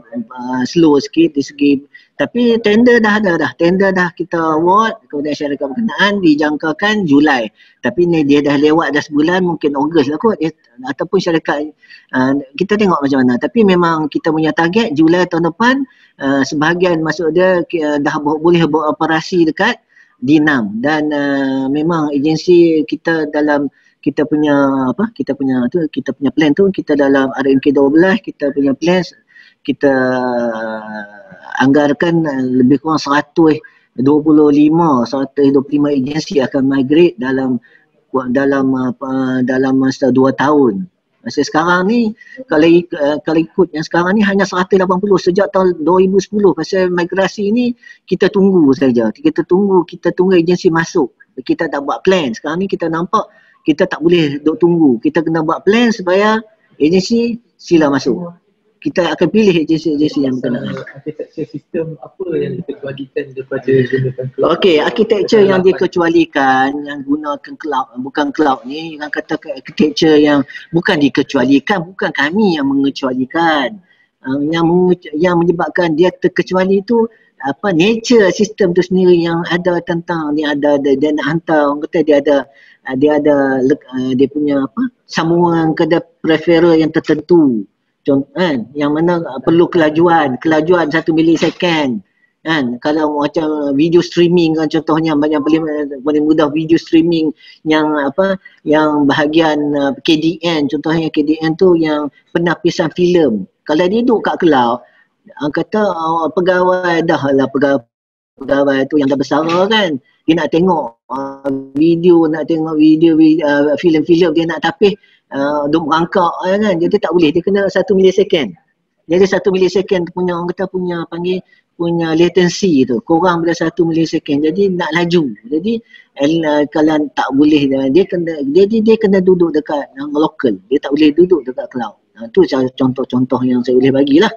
slow sikit di segi Tapi tender dah ada dah. Tender dah kita award kepada syarikat berkenaan dijangkakan Julai. Tapi ni dia dah lewat dah sebulan, mungkin Ogos lah kot. Ataupun syarikat kita tengok macam mana. Tapi memang kita punya target Julai tahun depan sebahagian masuk dia dah boleh beroperasi dekat D6 dan memang agensi kita dalam kita punya plan tu, kita dalam RMK 12 kita punya plan kita anggarkan lebih kurang 125 agensi akan migrate dalam masa 2 tahun. Masa sekarang ni kalau ikut yang sekarang ni hanya 180 sejak tahun 2010. Pasal migrasi ni kita tunggu saja. Kita tunggu agensi masuk. Kita tak buat plan. Sekarang ni kita nampak kita tak boleh duk tunggu. Kita kena buat plan supaya agensi sila masuk. Kita akan pilih agensi-agensi yang berkenaan. Architecture sistem apa yang dikecualikan daripada gunakan cloud? Okey, architecture yang dikecualikan yang gunakan cloud, bukan cloud ni, yang kata architecture yang bukan dikecualikan, bukan kami yang mengecualikan. Yang menyebabkan dia terkecuali itu nature sistem tu sendiri yang ada tentang dia nak hantar, orang kata dia punya sambungan ke preferer yang tertentu. Yang mana perlu kelajuan 1 milisecond kan. Kalau macam video streaming kan, contohnya yang paling mudah video streaming yang bahagian KDN, contohnya KDN tu yang penapisan filem. Kalau dia duduk kat cloud, kata pegawai tu yang dah bersara kan, dia nak tengok video filem-filem, dia nak tapis duk merangkak kan, jadi tak boleh, dia kena 1 milisecond. Jadi 1 milisecond punya orang kata punya latency tu kurang daripada 1 milisecond, jadi nak laju. Jadi kalau tak boleh dia kena duduk dekat lokal, dia tak boleh duduk dekat cloud. Tu contoh-contoh yang saya boleh bagilah.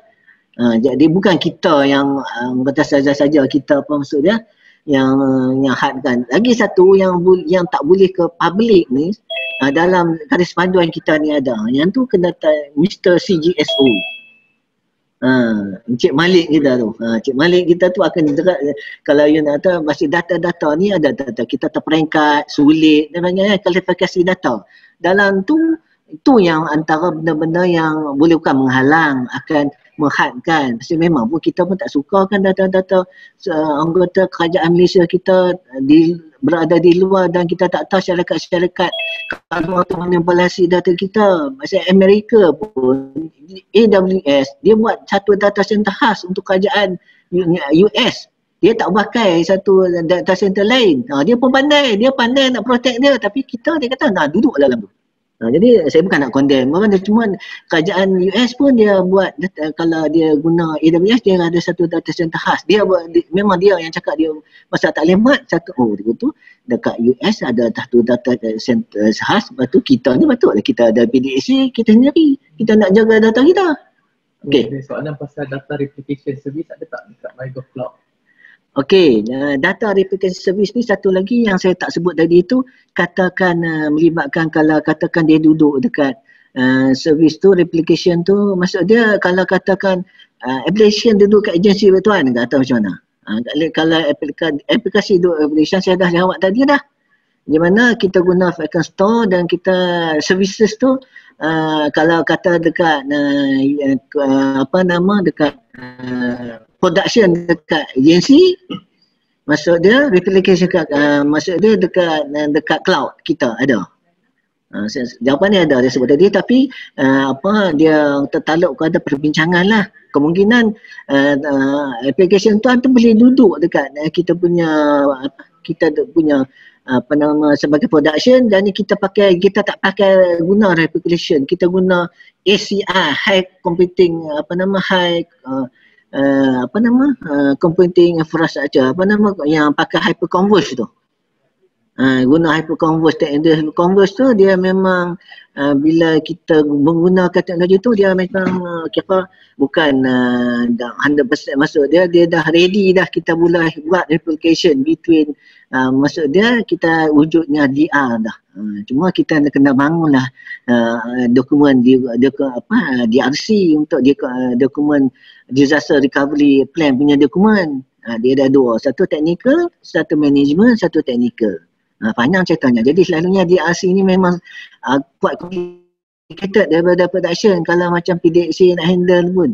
Jadi bukan kita yang kata saja-saja kita maksud dia yang hadkan. Lagi satu yang tak boleh ke public ni, dalam garis panduan kita ni ada, yang tu kena Mr. CGSO. Encik Malik kita tu. Encik Malik kita tu akan kalau you nak tahu masih data-data ni ada data kita terperangkat, sulit dan banyak kualifikasi data. Dalam tu itu yang antara benda-benda yang boleh bukan menghalang, akan menghadkan. Pasal memang pun kita pun tak suka kan data-data anggota kerajaan Malaysia kita berada di luar dan kita tak tahu syarikat-syarikat kalau manipulasi data kita. Pasal Amerika pun AWS dia buat satu data center khas untuk kerajaan US. Dia tak pakai satu data center lain. Dia pun pandai nak protect dia, tapi kita dia kata nak duduk dalam tu. Jadi saya bukan nak condemn, cuma kerajaan US pun dia buat kalau dia guna AWS dia ada satu data center khas. Memang dia yang cakap dia masa tak lemat satu tu dekat US ada satu data center khas. Lepas tu kita ni patutlah kita ada PDAC kita sendiri. Kita nak jaga data kita. Okey. Soalan pasal data replication service ada tak dekat MyGovCloud? Okey, data replication service ni satu lagi yang saya tak sebut tadi tu, katakan melibatkan kalau katakan dia duduk dekat service tu, replication tu, maksud dia kalau katakan application duduk kat agensi bantuan, tak tahu macam mana. Kalau aplikasi duduk application saya dah jawab tadi dah. Di mana kita guna Falcon Store dan kita services tu kalau kata dekat dekat production dekat agensi, maksud dia replication maksud dia dekat cloud kita ada. Jawapan dia ada dia sebut tadi, tapi dia tertaluk kepada perbincangan lah. Kemungkinan application tu boleh duduk dekat kita punya sebagai production, dan kita tak pakai guna replication, kita guna ACI, high computing computing infrastructure, yang pakai hyperconverge tu. Guna hyperconverged teknologi. Hyperconverged tu dia memang bila kita menggunakan teknologi tu dia memang kira bukan 100% masuk dia dah ready dah, kita boleh buat replication between maksud dia kita wujudnya DR dah. Cuma kita kena bangunlah dokumen DRC untuk dokumen disaster recovery plan punya dokumen. Dia ada dua, satu technical, satu management, satu technical. Panjang ceritanya. Jadi selalunya DRC ni memang quite complicated daripada production. Kalau macam PDC nak handle pun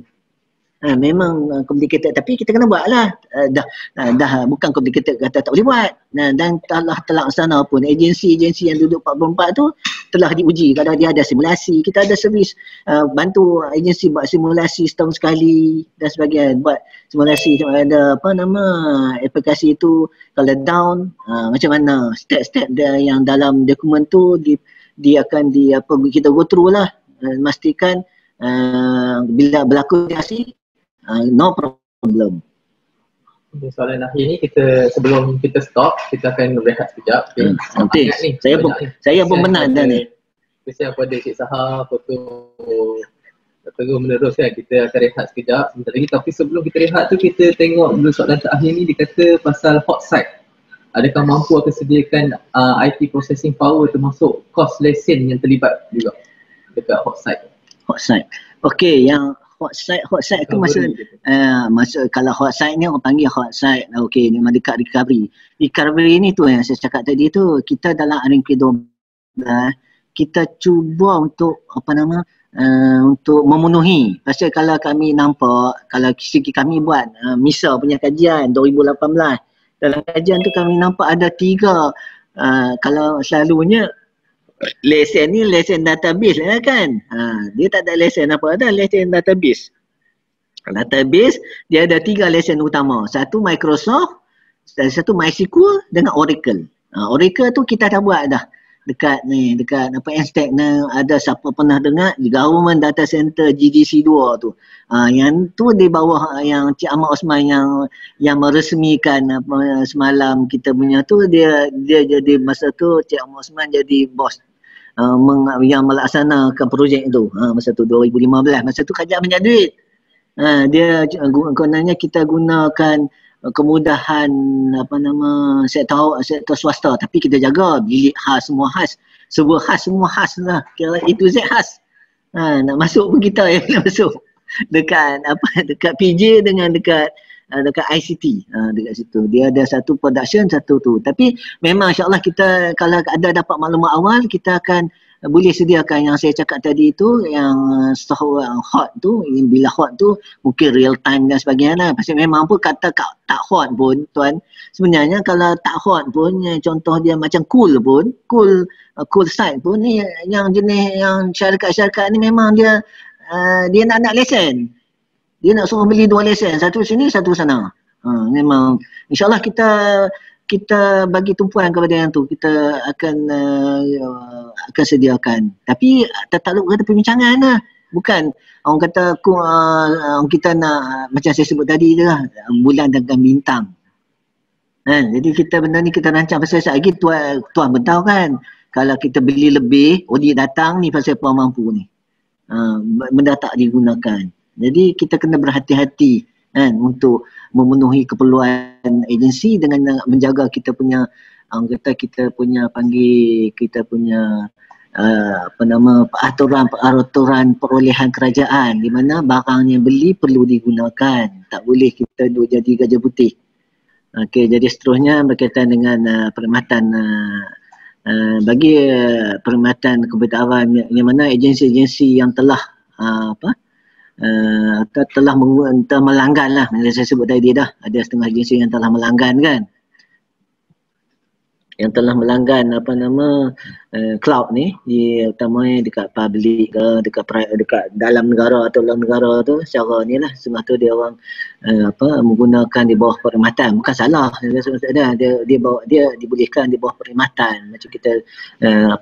memang complicated, tapi kita kena buat lah. Dah bukan complicated kata tak boleh buat. Dan telah terlaksana pun agensi-agensi yang duduk 44 tu telah diuji. Kalau dia ada simulasi, kita ada servis bantu agensi buat simulasi setahun sekali dan sebagainya. Buat simulasi ada aplikasi itu kalau down macam mana step-step dia yang dalam dokumen tu dia akan kita go through lah, memastikan bila berlaku reaksi no problem. Okay, soalan akhir ni sebelum kita stop, kita akan berehat sekejap. Okay. Saya pun benar dah ni. Kesian pada Cik Saha, terus menerus kan, kita akan rehat sekejap sebentar lagi. Tapi sebelum kita rehat tu, kita tengok dulu soalan terakhir ni, dia kata pasal hot site. Adakah mampu akan sediakan IT processing power termasuk cost lesson yang terlibat juga dekat hot site? Hot site. Okey, yang hot site tu maksud kalau hot site ni orang panggil hot site. Okey, memang dekat recovery. Recovery ni tu yang saya cakap tadi tu, kita dalam RMK12 kita cuba untuk untuk memenuhi. Pasal kalau kami nampak, kalau segi kami buat MISA punya kajian 2018, dalam kajian tu kami nampak ada 3 kalau selalunya lesen ni lesen database lah kan. Dia tak ada lesen apa, ada lesen database. Database dia ada 3 lesen utama. Satu Microsoft, satu MySQL dengan Oracle. Oracle tu kita dah buat dah. Dekat Enstack ni ada siapa pernah dengar Government Data Center GDC 2 tu. Yang tu di bawah yang Cik Ahmad Osman yang meresmikan semalam kita punya tu, dia jadi masa tu Cik Ahmad Osman jadi bos yang melaksanakan projek tu. Masa tu 2015, masa tu kerajaan banyak duit. Dia gunanya kita gunakan kemudahan sektor swasta, tapi kita jaga bilik khas, semua khas, server khas, semua khas lah, kira A to Z khas. Nak masuk pun kita yang nak masuk dekat PJ dengan dekat ICT, dekat situ dia ada satu production, satu tu. Tapi memang insyaAllah kita kalau ada dapat maklumat awal, kita akan boleh sediakan yang saya cakap tadi tu, yang hot tu, bila hot tu mungkin real time dan sebagainya lah. Pasal memang pun kata tak hot pun tuan, sebenarnya kalau tak hot pun, contoh dia macam cool pun, cool site pun ni, yang jenis yang syarikat-syarikat ni memang dia nak lesen. Dia nak suruh beli 2 lesen, satu sini, satu sana. Memang insyaAllah kita bagi tumpuan kepada yang tu, kita akan sediakan. Tapi tertakluk kata perbincangan lah. Bukan orang kata kita nak macam saya sebut tadi tu lah, bulan dan bintang. Jadi kita benda ni kita rancang pasal lagi tuan beritahu kan, kalau kita beli lebih, audit datang ni pasal apa mampu ni. Benda tak digunakan. Jadi kita kena berhati-hati untuk memenuhi keperluan agensi dengan menjaga kita punya peraturan perolehan kerajaan, di mana barang yang beli perlu digunakan, tak boleh kita duk jadi gajah putih. Okey, jadi seterusnya berkaitan dengan perkhidmatan bagi perkhidmatan kebenaran, yang mana agensi-agensi yang telah telah melanggan lah, saya sebut tadi dah, ada setengah agensi yang telah melanggan kan, yang telah melanggan cloud ni, utamanya dekat public ke, dekat dalam negara atau luar negara tu, secara ni lah, sebab tu dia orang menggunakan di bawah perkhidmatan. Bukan salah, dia dibolehkan di bawah perkhidmatan. Macam kita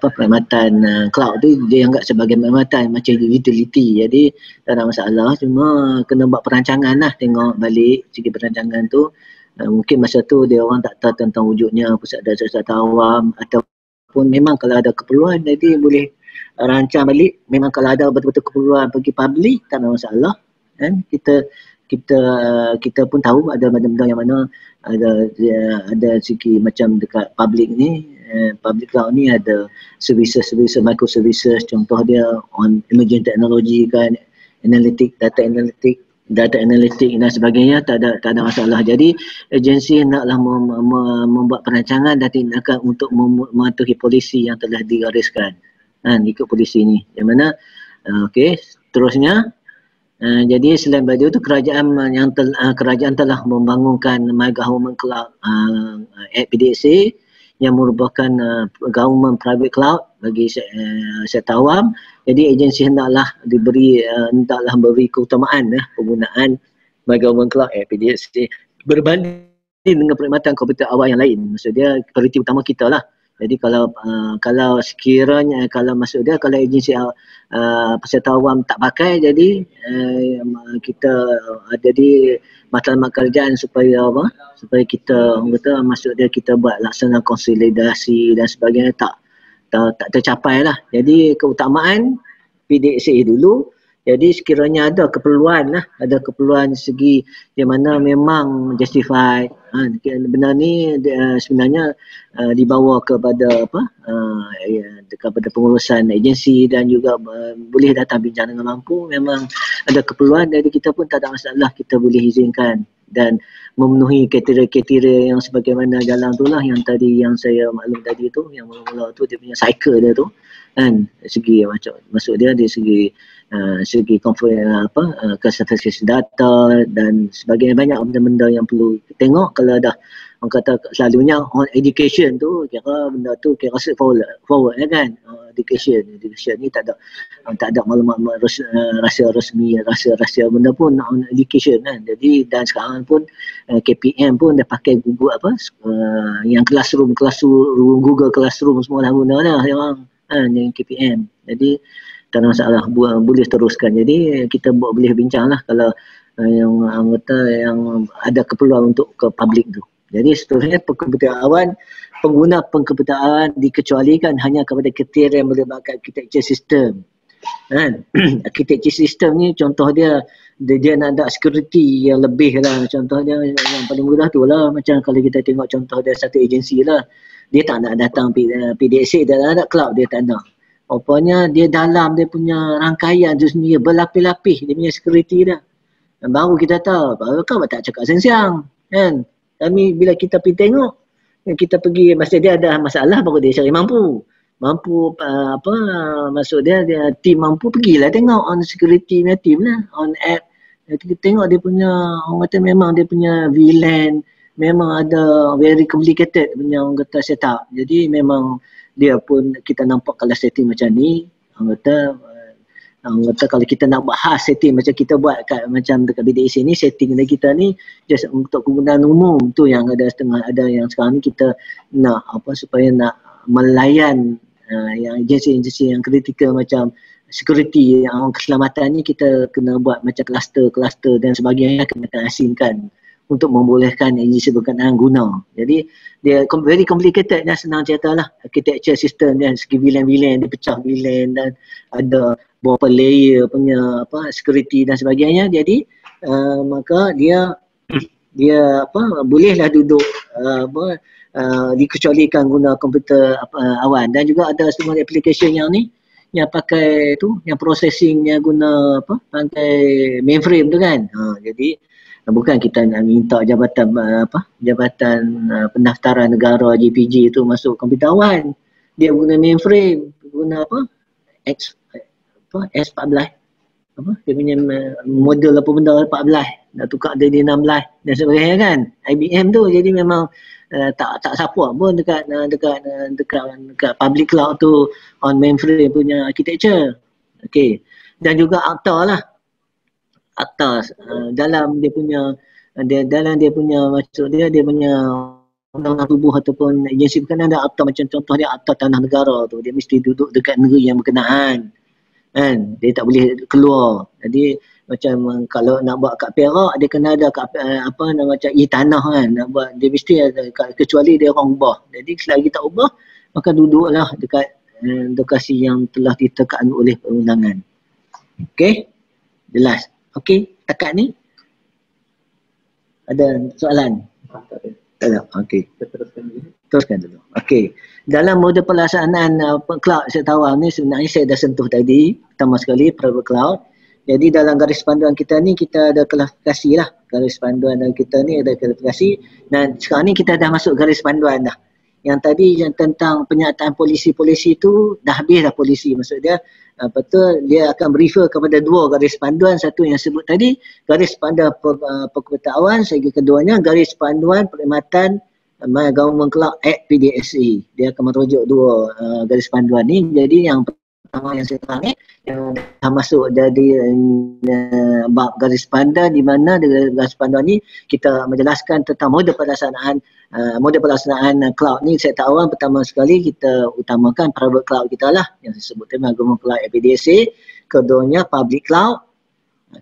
perkhidmatan cloud tu dia anggap sebagai perkhidmatan macam utility, jadi tak ada masalah. Cuma kena buat perancangan lah, tengok balik segi perancangan tu mungkin masa tu dia orang tak tahu tentang wujudnya pusat data awam, ataupun memang kalau ada keperluan jadi boleh rancang balik. Memang kalau ada betul-betul keperluan pergi public tak ada masalah kan. Kita pun tahu ada benda-benda yang mana ada segi macam dekat public ni, public cloud ni ada services microservices, contoh dia on emerging technology kan, data analytic dan sebagainya, tak ada masalah. Jadi agensi hendaklah membuat perancangan dan tindakan untuk mematuhi polisi yang telah digariskan ikut polisi ni. Yang mana okey, seterusnya jadi selain daripada itu kerajaan telah membangunkan My Government Cloud PDSA yang merupakan government private cloud bagi sektor awam. Jadi agensi hendaklah beri keutamaan penggunaan My Government Cloud PDSA berbanding dengan perkhidmatan komputer awam yang lain. Maksudnya prioriti utama kita lah. Jadi kalau sekiranya kalau agensi peserta awam tak pakai, jadi kita jadi matlamat kerajaan supaya kita kita buat laksana konsolidasi dan sebagainya tak tercapai lah. Jadi keutamaan PDSA dulu. Jadi sekiranya ada keperluan segi di mana memang justify benda ni sebenarnya dibawa kepada kepada pengurusan agensi dan juga boleh datang bincang dengan mampu. Memang ada keperluan, jadi kita pun tak ada masalah, kita boleh izinkan dan memenuhi kriteria yang sebagaimana jalan tu lah yang saya maklum tadi tu, yang mula-mula tu dia punya cycle dia tu kan, segi macam maksud dia dari segi klasifikasi data dan sebagainya. Banyak benda-benda yang perlu tengok. Kalau dah orang kata selalunya on education tu kira benda tu kira forward ya kan. Education ni tak ada maklumat rahsia resmi, rahsia benda pun on education kan. Jadi dan sekarang pun KPM pun dah pakai Google yang classroom Google Classroom semua dah guna dah yang KPM. Jadi tak ada masalah, boleh teruskan. Jadi kita boleh bincang lah kalau yang anggota yang ada keperluan untuk ke public tu. Jadi seterusnya pengguna pengkomputeran dikecualikan hanya kepada kriteria yang melibatkan architecture system. Architecture system ni contoh dia nak ada security yang lebih lah. Contoh dia yang paling mudah tu lah, macam kalau kita tengok contoh dia satu agensi lah, dia tak nak datang PDSA, dia tak ada cloud, dia tak nak. Rupanya dia dalam dia punya rangkaian tu sendiri berlapis-lapis dia punya security dah. Dan baru kita tahu, baru kau tak cakap siang kan. Tapi bila kita pergi tengok, kita pergi masa dia ada masalah baru dia cari mampu maksud dia team mampu, pergilah tengok on security punya team lah, on app. Kita tengok dia punya, orang kata memang dia punya VLAN memang ada very complicated punya orang kata setup. Jadi memang dia pun kita nampak kalau setting macam ni, orang kata kalau kita nak buat khas setting macam kita buat macam dekat BDSA ni, setting kita ni just untuk kegunaan umum tu yang ada yang sekarang ni kita nak supaya nak melayan yang agensi-agensi yang kritikal macam security, yang keselamatan ni kita kena buat macam cluster dan sebagainya, kena asingkan untuk membolehkan agensi berkenaan guna. Jadi dia very complicated dan senang cerita lah. Architecture system dan segi VLAN dia pecah VLAN dan ada beberapa layer punya security dan sebagainya. Jadi maka dia bolehlah duduk dikecualikan guna komputer awan. Dan juga ada semua application yang ni yang pakai tu, yang processingnya guna pakai mainframe tu kan. Jadi bukan kita nak minta jabatan pendaftaran negara JPJ tu masuk komputer awan. Dia guna mainframe, guna S14. Dia punya model benda 14, nak tukar jadi 16 dan sebagainya kan. IBM tu, jadi memang tak support pun dekat public cloud tu on mainframe punya architecture. Okey. Dan juga Akta lah. Akta dalam dia punya maksud dia punya undang-undang tubuh ataupun agensi berkenaan, ada akta macam contoh dia akta tanah negara tu, dia mesti duduk dekat negeri yang berkenaan kan, dia tak boleh keluar. Jadi macam kalau nak buat kat Perak dia kena ada kat apa nama macam tanah kan, nak buat dia mesti ada kecuali dia orang ubah. Jadi selagi tak ubah maka duduklah dekat lokasi yang telah ditetapkan oleh perundangan. Okey, jelas. Okey, takat ni ada soalan? Tak ada. Okey, teruskan dulu. Okey, dalam model pelaksanaan cloud saya tahu ni sebenarnya saya dah sentuh tadi, pertama sekali private cloud. Jadi dalam garis panduan kita ni kita ada klasifikasi lah. Garis panduan kita ni ada klasifikasi dan sekarang ni kita dah masuk garis panduan dah. Yang tadi yang tentang penyertaan polisi-polisi tu dah habis dah polisi. Maksud dia betul dia akan refer kepada dua garis panduan. Satu yang sebut tadi garis panduan perkuasaan, segi keduanya garis panduan perkhidmatan Government Cloud Act PDSA. Dia akan merujuk dua garis panduan ni. Jadi yang pertama yang saya terang ni yang dah masuk jadi bab garis panduan di mana garis panduan ni kita menjelaskan tentang model pelaksanaan cloud ni. Saya tahu pertama sekali kita utamakan private cloud kita lah yang saya sebut tadi Government Cloud PDSA, keduanya public cloud,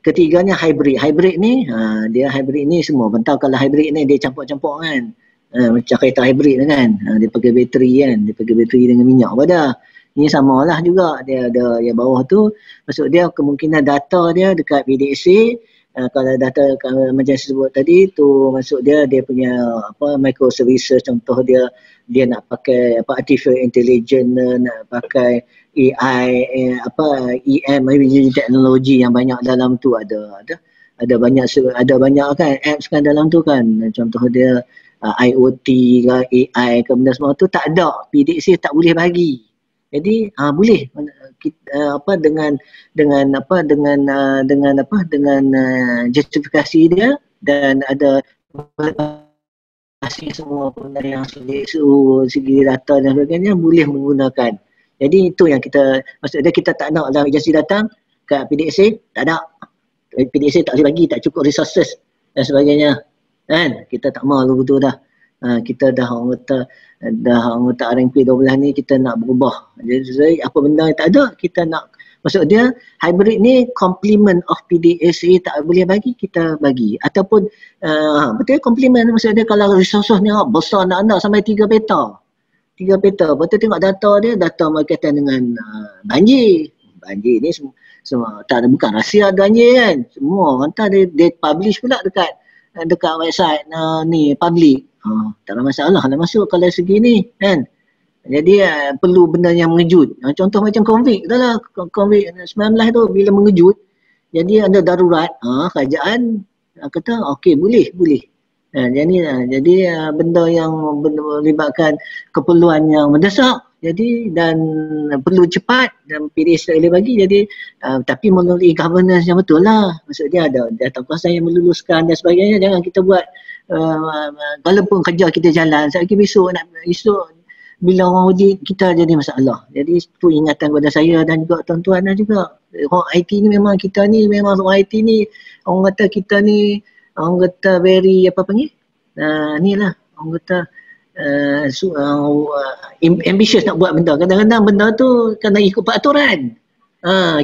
ketiganya hybrid. Hybrid ni dia hybrid ni semua bentang. Kalau hybrid ni dia campur-campur kan, macam kereta hybrid kan, dia pakai bateri kan, dia pakai bateri dengan minyak pada. Ini samalah juga, dia ada yang bawah tu, maksud dia kemungkinan data dia dekat PDSA. Kalau data macam saya sebut tadi tu, maksud dia punya apa microservices, contoh dia nak pakai apa artificial intelligence, nak pakai AI, teknologi yang banyak dalam tu ada banyak kan apps kan dalam tu kan, contoh dia IoT ke AI ke benda semua tu tak ada, PDSA tak boleh bagi. Jadi boleh dengan justifikasi dia dan ada semua benda yang segi data dan sebagainya boleh menggunakan. Jadi itu yang kita maksudnya kita tak nak dalam agensi datang kat PDSA, tak ada. PDSA tak boleh bagi, tak cukup resources dan sebagainya. Kan? Kita tak mahu betul dah. Kita dah anggota RMP 12 ni kita nak berubah. Jadi apa benda yang tak ada kita nak, maksud dia hybrid ni complement of PDSA tak boleh bagi, kita bagi. Ataupun betul complement, maksud dia kalau resources ni besar nak sampai 3 peta. 3 peta. Betul tengok data dia, data berkaitan dengan banjir. Banjir ni semua tak ada, bukan rahsia banjir kan. Semua orang tahu dia publish pula dekat website ni public. Tak ada masalah nak masuk kalau segi ni kan. Jadi perlu benda yang mengejut. Contoh macam COVID tu lah, COVID-19 tu bila mengejut, jadi ada darurat, kerajaan kata okey boleh. Jadi benda yang melibatkan keperluan yang mendesak, jadi dan perlu cepat dan PDSA boleh bagi, jadi tapi melalui governance yang betul lah. Maksud dia ada data kuasa yang meluluskan dan sebagainya. Jangan kita buat walaupun kerja kita jalan, besok bila orang audit kita jadi masalah. Jadi itu ingatan kepada saya dan juga tuan-tuan dan juga orang IT ni, memang kita ni memang orang IT ni orang kata kita ni orang kata very apa panggil ni lah orang kata ambitious nak buat benda. Kadang-kadang benda tu kena ikut peraturan.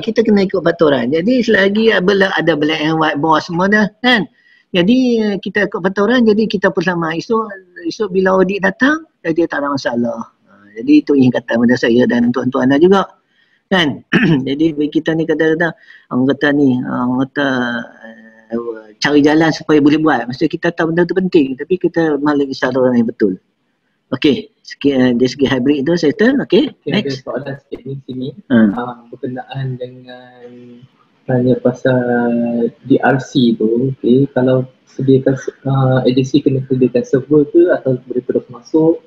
Kita kena ikut peraturan. Jadi selagi ada black and white boss semua dah kan. Jadi kita ikut peraturan, jadi kita pun sama. Esok bila audit datang, jadi tak ada masalah. Jadi itu ingatan pada saya dan tuan-tuan juga kan. Jadi bagi kita ni kadang-kadang orang kata cari jalan supaya boleh buat. Maksudnya kita tahu benda tu penting, tapi kita malah saluran yang betul. Okey, dari segi hybrid itu saya turn. Okey, next. Ada soalan sikit ni sini berkenaan dengan tanya pasal DRC tu. Okey, kalau sediakan agensi kena sediakan server ke atau boleh terus masuk?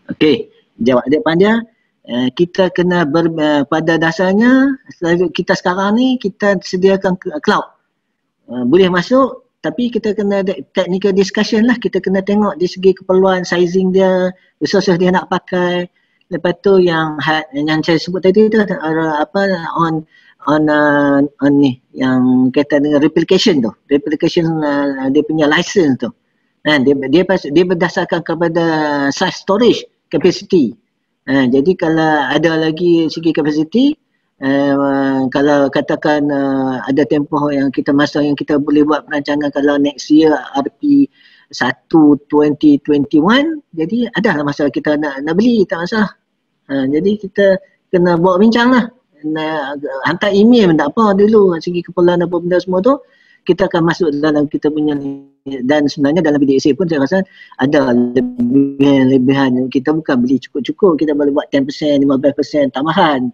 Okey, jawab dia kita kena pada dasarnya kita sekarang ni kita sediakan cloud. Boleh masuk, tapi kita kena ada technical discussion lah. Kita kena tengok di segi keperluan, sizing dia, resources dia nak pakai. Lepas tu yang saya sebut tadi tu on ni yang kaitan dengan replication tu. Replication dia punya license tu. Dia berdasarkan kepada size storage capacity. Jadi kalau ada lagi segi capacity, kalau katakan ada tempoh yang kita masa yang kita boleh buat perancangan kalau next year RP 1 2021, jadi adalah masa kita nak beli, tak masalah. Jadi kita kena buat bincang lah. Hantar email pun tak apa dulu, segi keperluan apa benda semua tu kita akan masuk dalam kita punya, dan sebenarnya dalam PDSA pun saya rasa ada lebihan. Kita bukan beli cukup-cukup, kita boleh buat 10%, 15% tambahan.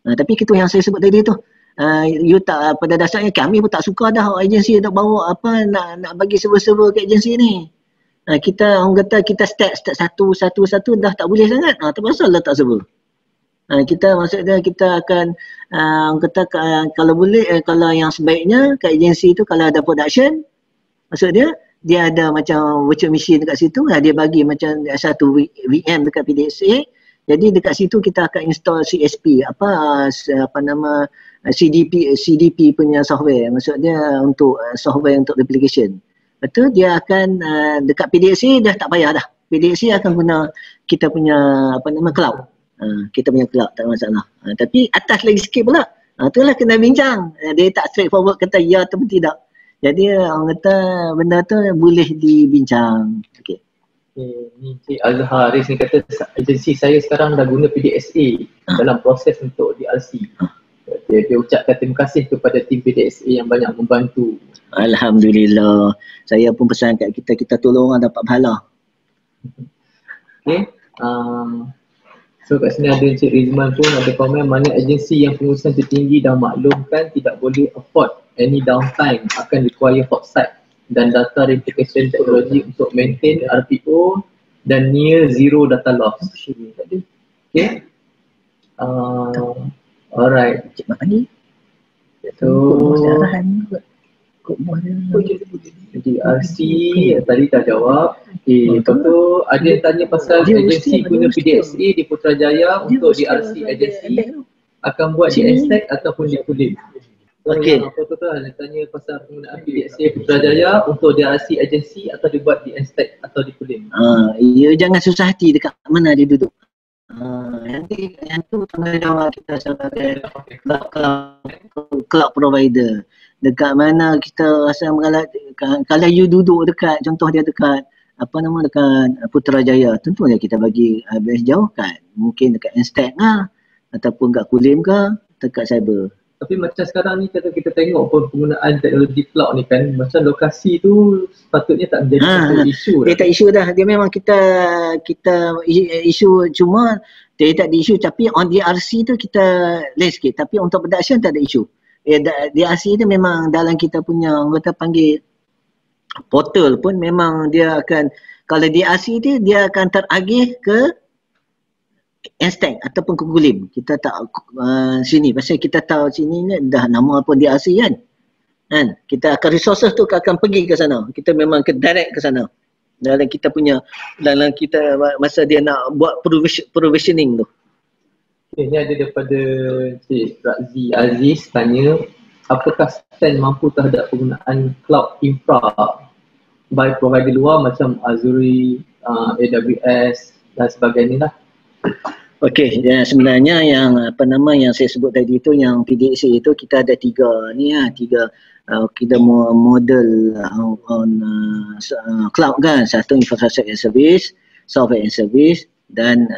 Tapi itu yang saya sebut tadi tu. You tak, pada dasarnya kami pun tak suka dah agensi nak bawa nak bagi server-server ke agensi ni. Kita orang kata kita start satu dah tak boleh sangat. Terpaksa letak server. Kita maksudnya kita akan orang kata kalau boleh kalau yang sebaiknya kat agensi tu kalau ada production, maksudnya dia ada macam virtual machine dekat situ, dia bagi macam satu VM dekat PDSA. Jadi dekat situ kita akan install CSP, apa nama CDP punya software, maksudnya untuk software untuk application. Betul, dia akan dekat PDSA dah tak payah dah. PDSA akan guna kita punya cloud. Kita punya cloud, tak masalah. Tapi atas lagi sikit pula. Itulah kena bincang. Dia tak straightforward kata ya atau tidak. Jadi orang kata benda tu boleh dibincang. Okey. Ni Cik Al-Haris ni kata agensi saya sekarang dah guna PDSA dalam proses untuk DRC. Dia ucapkan terima kasih kepada tim PDSA yang banyak membantu. Alhamdulillah. Saya pun pesan kat kita tolong orang dapat pahala. Okey. So kat sini ada Encik Rizman pun ada komen, mana agensi yang pengurusan tertinggi dah maklumkan tidak boleh afford any downtime, akan require hot site dan data replication teknologi untuk maintain RPO dan near zero data loss. Okay. Alright. Cik Mak ni. So DRC tadi dah jawab. Lepas tu ada yang tanya pasal agensi guna PDSA di Putrajaya untuk DRC agensi akan buat di Enstack ataupun di Kulim. Okey. Apa tu ada tanya pasal penggunaan PDSA Putrajaya untuk DRC agensi atau dibuat di Enstack atau di Kulim. Ya, jangan susah hati dekat mana dia duduk. Nanti yang tu tanggungjawab kita sebagai cloud provider. Dekat mana kita rasa mengalat, kalau you duduk dekat, contoh dia dekat dekat Putrajaya, tentunya kita bagi base jauh kan, mungkin dekat Enstack lah ataupun kat Kulim ke, dekat cyber. Tapi macam sekarang ni kita tengok pun penggunaan teknologi cloud ni kan, macam lokasi tu sepatutnya tak menjadi satu isu dah. Dia tak isu dah, dia memang kita isu, cuma dia tak ada isu, tapi on DRC tu kita lain sikit, tapi untuk production tak ada isu. DRC tu memang dalam kita punya orang kata panggil portal pun memang dia akan, kalau DRC tu dia akan teragih ke Enstack ataupun ke Kulim. Kita tak sini, pasal kita tahu sini ni dah nama apa DRC kan. Kita akan resources tu akan pergi ke sana. Kita memang direct ke sana. Dalam kita punya, dalam kita masa dia nak buat provisioning tu. Okay, ni ada daripada Cik Razi Aziz tanya, apakah Stan mampu terhadap penggunaan cloud infra by provider luar macam Azure, AWS dan sebagainya lah. Okey, sebenarnya yang yang saya sebut tadi tu, yang PDSA itu kita ada tiga kita model on cloud kan. Satu infrastructure as service, software as service dan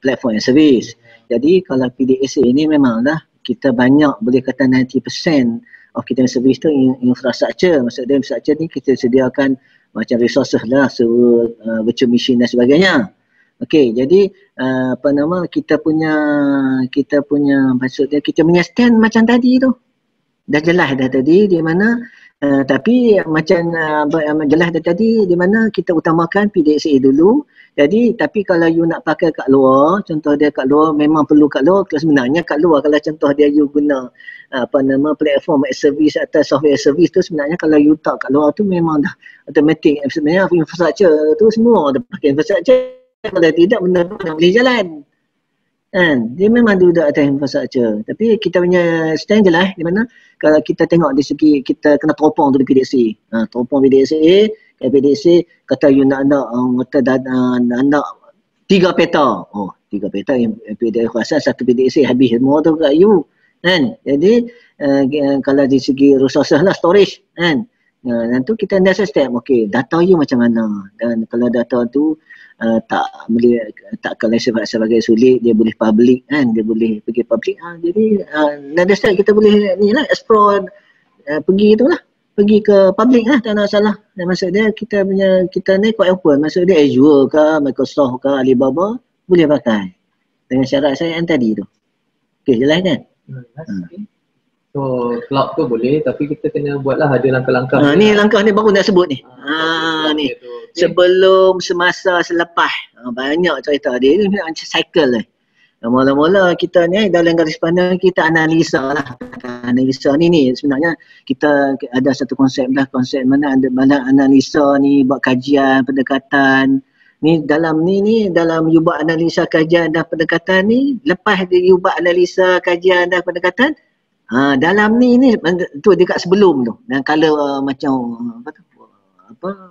platform as service. Jadi kalau PDSA ini memanglah kita banyak, boleh kata 90% of kita service tu infrastructure. Maksudnya infrastructure ni kita sediakan macam resources lah, server, virtual machine dan sebagainya. Okey, jadi kita punya maksudnya kita punya stand macam tadi tu. Dah jelas dah tadi di mana, tapi macam jelas dah tadi di mana kita utamakan PDSA dulu. Jadi tapi kalau you nak pakai kat luar, contoh dia kat luar memang perlu kat luar. Sebenarnya kat luar kalau contoh dia you guna platform as service atau software as service tu, sebenarnya kalau you tak kat luar tu memang dah automatic. Sebenarnya infrastructure tu semua dah pakai infrastructure. Kalau tidak benda tu tak boleh jalan. Dia memang duduk atas infrastructure. Tapi kita punya stand jelas di mana kalau kita tengok di segi kita kena teropong tu di PDSA. Teropong PDSA, PDSA kata you nak 3 peta. 3 peta yang PDSA kuasa satu PDSA habis semua tu kat you. kan. Jadi kalau di segi resources lah, storage kan. Nanti kita dah step, okey, data you macam mana, dan kalau data tu tak boleh, tak classified sebagai sulit, dia boleh public kan, dia boleh pergi public. Jadi dah step kita boleh ni lah, explore, pergi tu lah, pergi ke public lah, tak ada masalah. Dan maksud dia kita ni quite open, maksud dia Azure ke, Microsoft ke, Alibaba boleh pakai dengan syarat saya yang tadi tu. Okey, jelas kan? So cloud tu boleh, tapi kita kena buatlah ada langkah-langkah. Ni langkah ni baru nak sebut ni. Ni sebelum, semasa, selepas. Banyak cerita dia ni macam cycle ni. Mula-mula kita ni dalam garis pandang kita analisa lah. Analisa ni sebenarnya kita ada satu konsep dah, konsep mana analisa ni, buat kajian, pendekatan. Ni dalam dalam you buat analisa, kajian dan pendekatan ni, lepas you buat analisa, kajian dan pendekatan, dalam ni tu dekat sebelum tu, dan color macam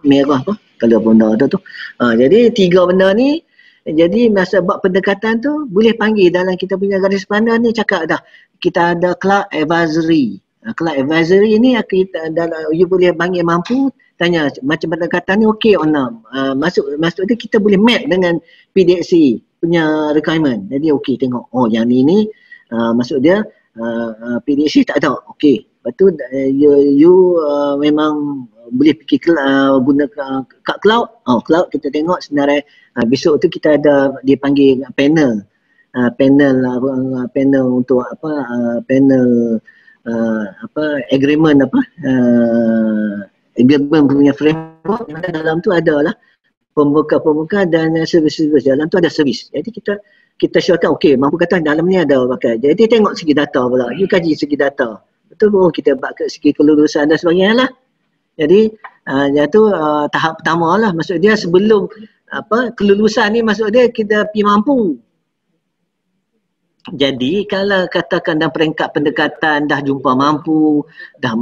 merah apa, color benda tu. Jadi 3 benda ni, jadi masa buat pendekatan tu boleh panggil dalam kita punya garis pandang ni, cakap dah kita ada cloud advisory. Cloud advisory ni kita you boleh panggil, mampu tanya macam pendekatan ni okey or not. Maksud dia kita boleh map dengan PDXC punya requirement. Jadi okey, tengok yang ni maksud dia PDXC tak ada. Okey. Lepas tu you memang boleh fikir guna kat cloud. Cloud kita tengok sebenarnya besok tu kita ada dia panggil panel. Panel untuk panel agreement agreement punya framework, mana dalam tu adalah pembuka dan servis-servis. Dalam tu ada servis. Jadi kita syorkan okey, mampu kata dalam ni ada pakai. Jadi tengok segi data pula. You kaji segi data. Betul, kita buat ke segi kelulusan dan sebagainya lah. Jadi tu tahap pertama lah. Maksud dia sebelum kelulusan ni, maksud dia kita pergi mampu. Jadi kalau katakan dalam peringkat pendekatan dah jumpa mampu, dah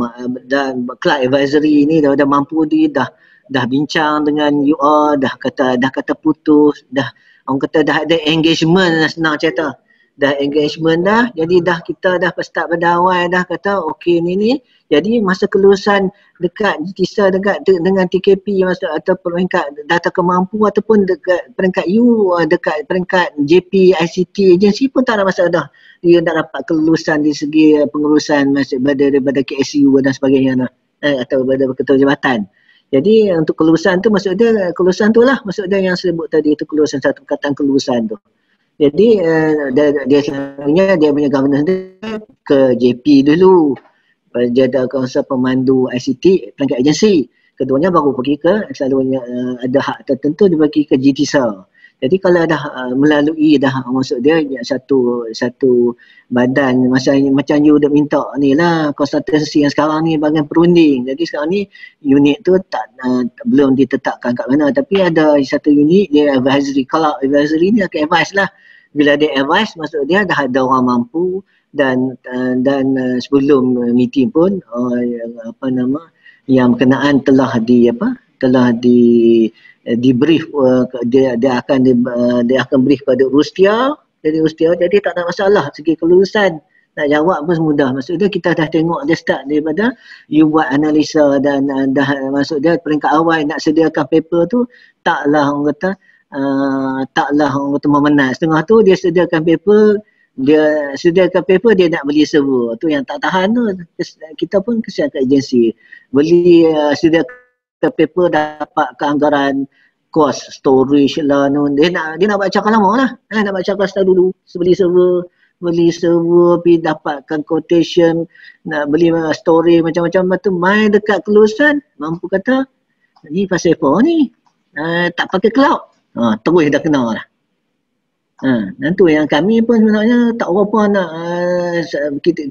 cloud advisory ni dah mampu, dia dah bincang dengan UR, dah kata putus, dah orang kata dah ada engagement, senang cerita. Dah engagement dah, jadi dah kita dah start pada awal dah kata okey ni. Jadi masa kelulusan dekat TISA dekat dengan TKP atau peringkat data kemampu ataupun dekat peringkat dekat peringkat JP ICT agensi pun tak ada masalah dah. Dia nak dapat kelulusan di segi pengurusan daripada KSU dan sebagainya dah. Atau daripada ketua jabatan. Jadi untuk kelulusan tu, maksud dia kelulusan tu lah, maksud dia yang saya sebut tadi itu kelulusan, satu perkataan kelulusan tu. Jadi dia selalunya dia punya governance dia ke JP dulu, jadi kawasan pemandu ICT peringkat agensi. Keduanya baru pergi ke, selalunya ada hak tertentu dia pergi ke GTISA. Jadi kalau dah melalui maksud dia satu badan, macam you dah minta ni lah, konsultasi yang sekarang ni bagian perunding. Jadi sekarang ni unit tu belum ditetapkan kat mana, tapi ada satu unit dia advisory. Kalau advisory ni akan advice lah. Bila dia advice, maksud dia dah ada orang mampu, dan sebelum meeting pun yang berkenaan telah di brief, dia akan brief pada Rustia. Jadi tak ada masalah segi kelulusan, nak jawab pun mudah. Maksud dia kita dah tengok dia start daripada you buat analisa, dan dah maksud dia peringkat awal nak sediakan paper tu taklah orang kata memenat. Setengah tu dia sediakan paper, dia nak beli server tu yang tak tahan tu. Kita pun kesian ke agensi beli sediakan paper, dapat keanggaran kos storage lah, dia nak baca lama lah, nak baca start dulu, beli server pergi dapatkan quotation, nak beli storage macam-macam tu. Main dekat kelulusan mampu kata ni pasal apa ni, tak pakai cloud, terus dah kena lah. Dan tu yang kami pun sebenarnya tak berapa nak,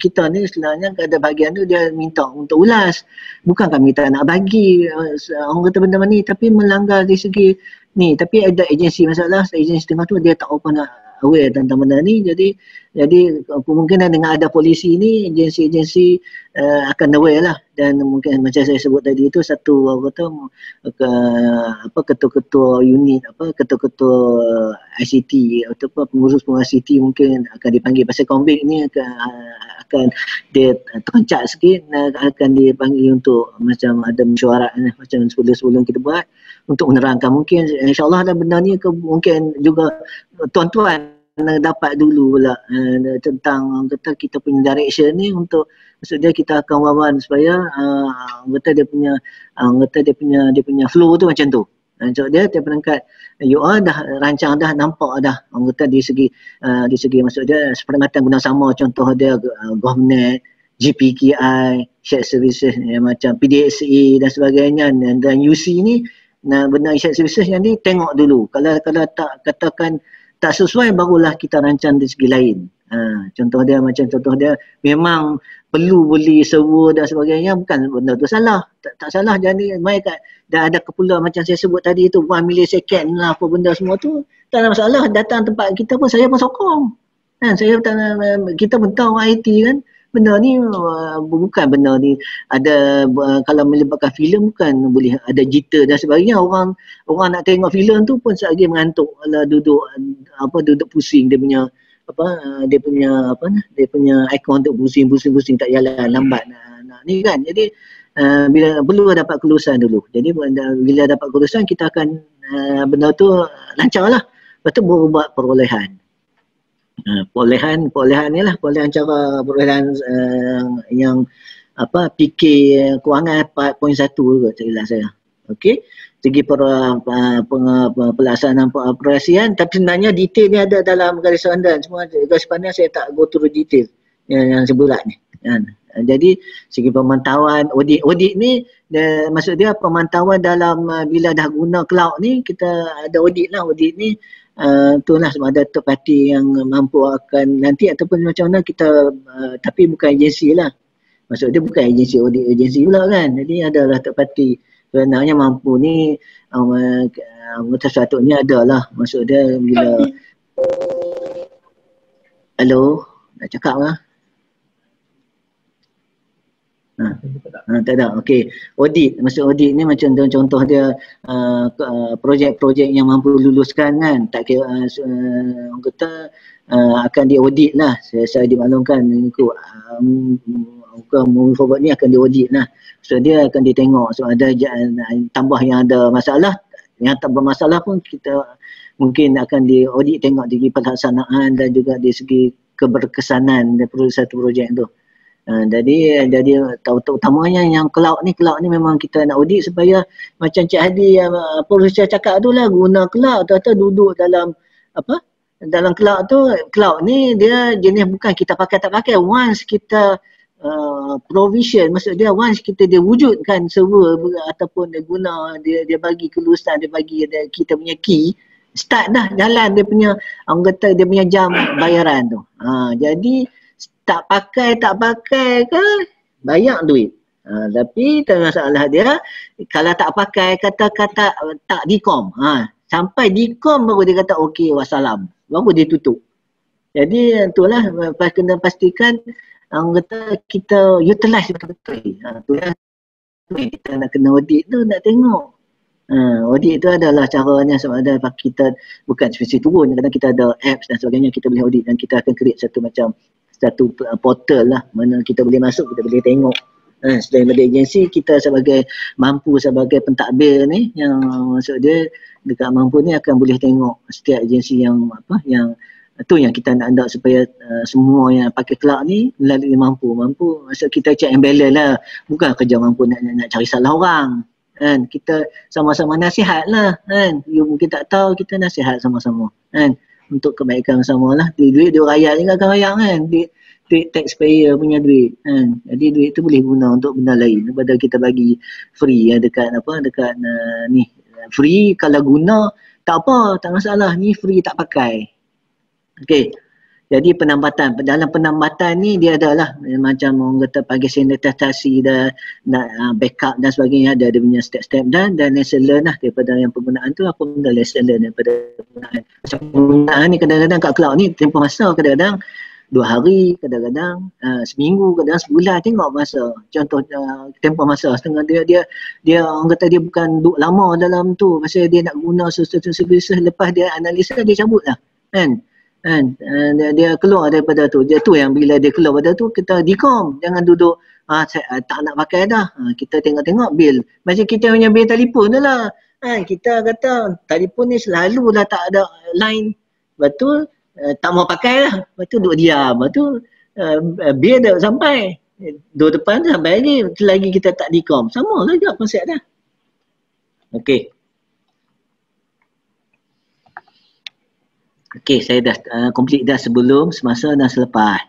kita ni sebenarnya ada bahagian tu dia minta untuk ulas. Bukan kami tak nak bagi orang kata benda ni, tapi melanggar di segi ni. Tapi ada agensi masalah, agensi tengah tu dia tak berapa nak aware tentang benda ni. Jadi Jadi kemungkinan dengan ada polisi ni, agensi-agensi akan aware lah, dan mungkin macam saya sebut tadi itu satu ketua-ketua unit, ketua-ketua ICT ataupun pengurus-pengurus ICT mungkin akan dipanggil. Pasal konvik ni akan dia terencak sikit, akan dipanggil untuk macam ada mesyuarat macam sebelum kita buat untuk menerangkan. Mungkin insyaAllah ada benda ni mungkin juga tuan-tuan dapat dulu pula tentang kata kita punya direction ni, untuk maksudnya kita akan wawan supaya kata dia punya flow tu macam tu. So dia perangkat UR dah rancang dah, nampak dah kata di segi maksud dia seperkhidmatan guna sama, contoh dia GovNet, GPKI, shared services macam PDSA dan sebagainya, dan UC ni benda shared services yang ni tengok dulu. Kalau tak katakan tak sesuai, barulah kita rancang di segi lain. Contoh dia memang perlu beli server dan sebagainya, bukan benda tu salah. Tak salah. Jadi mereka dah ada keperluan macam saya sebut tadi tu 1 millisecond lah, apa benda semua tu tak ada masalah. Datang tempat kita pun saya pun sokong. Kita pun tahu IT kan. Benda ni bukan benda ni ada kalau melibatkan filem bukan boleh ada jitter dan sebagainya. Orang nak tengok filem tu pun sekali mengantuk kalau duduk pusing dia punya ikon tu pusing tak jalan, lambat nak ni kan. Jadi bila perlu dapat kelulusan dulu. Jadi bila dapat kelulusan kita akan benda tu lancarlah. Lepas tu baru buat perolehan. Perolehan ni lah, perolehan yang PK kewangan 4.1 kot tak saya. Okey, segi pelaksanaan operasian, tapi sebenarnya detail ni ada dalam garis pandan. Semua garis pandan saya tak go through detail yang sebulat ni kan. Jadi segi pemantauan audit ni maksud dia pemantauan dalam bila dah guna cloud ni, kita ada audit lah. Audit ni itulah sama ada third party yang mampu akan nanti ataupun macam mana kita tapi bukan agensi lah. Maksud dia bukan agensi audit agensi pula kan. Jadi adalah third party sebenarnya mampu ni sesuatu ni adalah maksud dia bila halo nak cakap lah. Tak ada. Okey. Audit. Maksud audit ni macam contoh dia projek-projek yang mampu luluskan kan. Tak kira kita akan diaudit lah. Saya dimaklumkan moving forward ni akan diaudit lah. So dia akan ditengok. So ada tambah yang ada masalah. Yang tak bermasalah pun kita mungkin akan diaudit, tengok dari pelaksanaan dan juga dari segi keberkesanan dari satu projek tu. Jadi utamanya yang cloud ni memang kita nak audit supaya macam Cik Hadi Profesor cakap tu lah, guna cloud atau duduk dalam dalam cloud tu. Cloud ni dia jenis bukan kita pakai tak pakai, once kita provision, maksud dia once kita dia wujudkan server ataupun dia guna, dia bagi kelulusan, dia bagi kita punya key, start dah jalan dia punya dia punya jam bayaran tu. Jadi tak pakai ke bayar duit. Tapi tak masalah dia kalau tak pakai kata-kata tak dikom. Sampai dikom baru dia kata okey wassalam. Baru dia tutup. Jadi itulah kena pastikan kita utilize betul-betul. Itulah kita nak kena audit tu, nak tengok. Audit tu adalah caranya sama ada kita bukan spesifik turun, kadang kita ada apps dan sebagainya kita boleh audit, dan kita akan create satu portal lah mana kita boleh masuk, kita boleh tengok. Selain dari agensi, kita mampu sebagai pentadbir ni yang maksud dia dekat mampu ni akan boleh tengok setiap agensi yang tu yang kita nak supaya semua yang pakai cloud ni melalui mampu maksud kita check and balance lah, bukan kerja mampu nak cari salah orang kan. Kita sama-sama nasihat lah kan, you mungkin tak tahu, kita nasihat sama-sama kan untuk kebaikan sama lah. Duit rakyat juga akan bayar kan, duit taxpayer punya duit kan. Jadi duit tu boleh guna untuk benda lain daripada kita bagi free dekat ni. Free kalau guna tak apa, tak masalah, ni free tak pakai. Okey. Jadi dalam penambatan ni dia adalah macam orang kata bagi sanitasi dan backup dan sebagainya, ada dia punya step-step dan lesson learn lah daripada yang penggunaan tu. Apa benda lesson learn daripada penggunaan? Macam penggunaan ni kadang-kadang kat cloud ni tempoh masa kadang-kadang 2 hari, kadang-kadang seminggu, kadang sebulan, tengok masa. Contoh tempoh masa setengah dia orang kata dia bukan duduk lama dalam tu, pasal dia nak guna sesuatu services, lepas dia analisa dia cabut lah kan. Dia keluar daripada tu. Dia tu yang bila dia keluar daripada tu kita decom, jangan duduk saya tak nak pakai dah. Kita tengok-tengok bil. Macam kita punya bil telefon tu lah. Kita kata telefon ni selalu dah tak ada line. Lepas tu tak mau pakai lah. Lepas tu duduk diam. Lepas tu bil dah sampai. Dua depan sampai lagi kita tak decom. Sama lah juga konsep dah. Okey. Okey, saya dah complete dah sebelum, semasa dan selepas.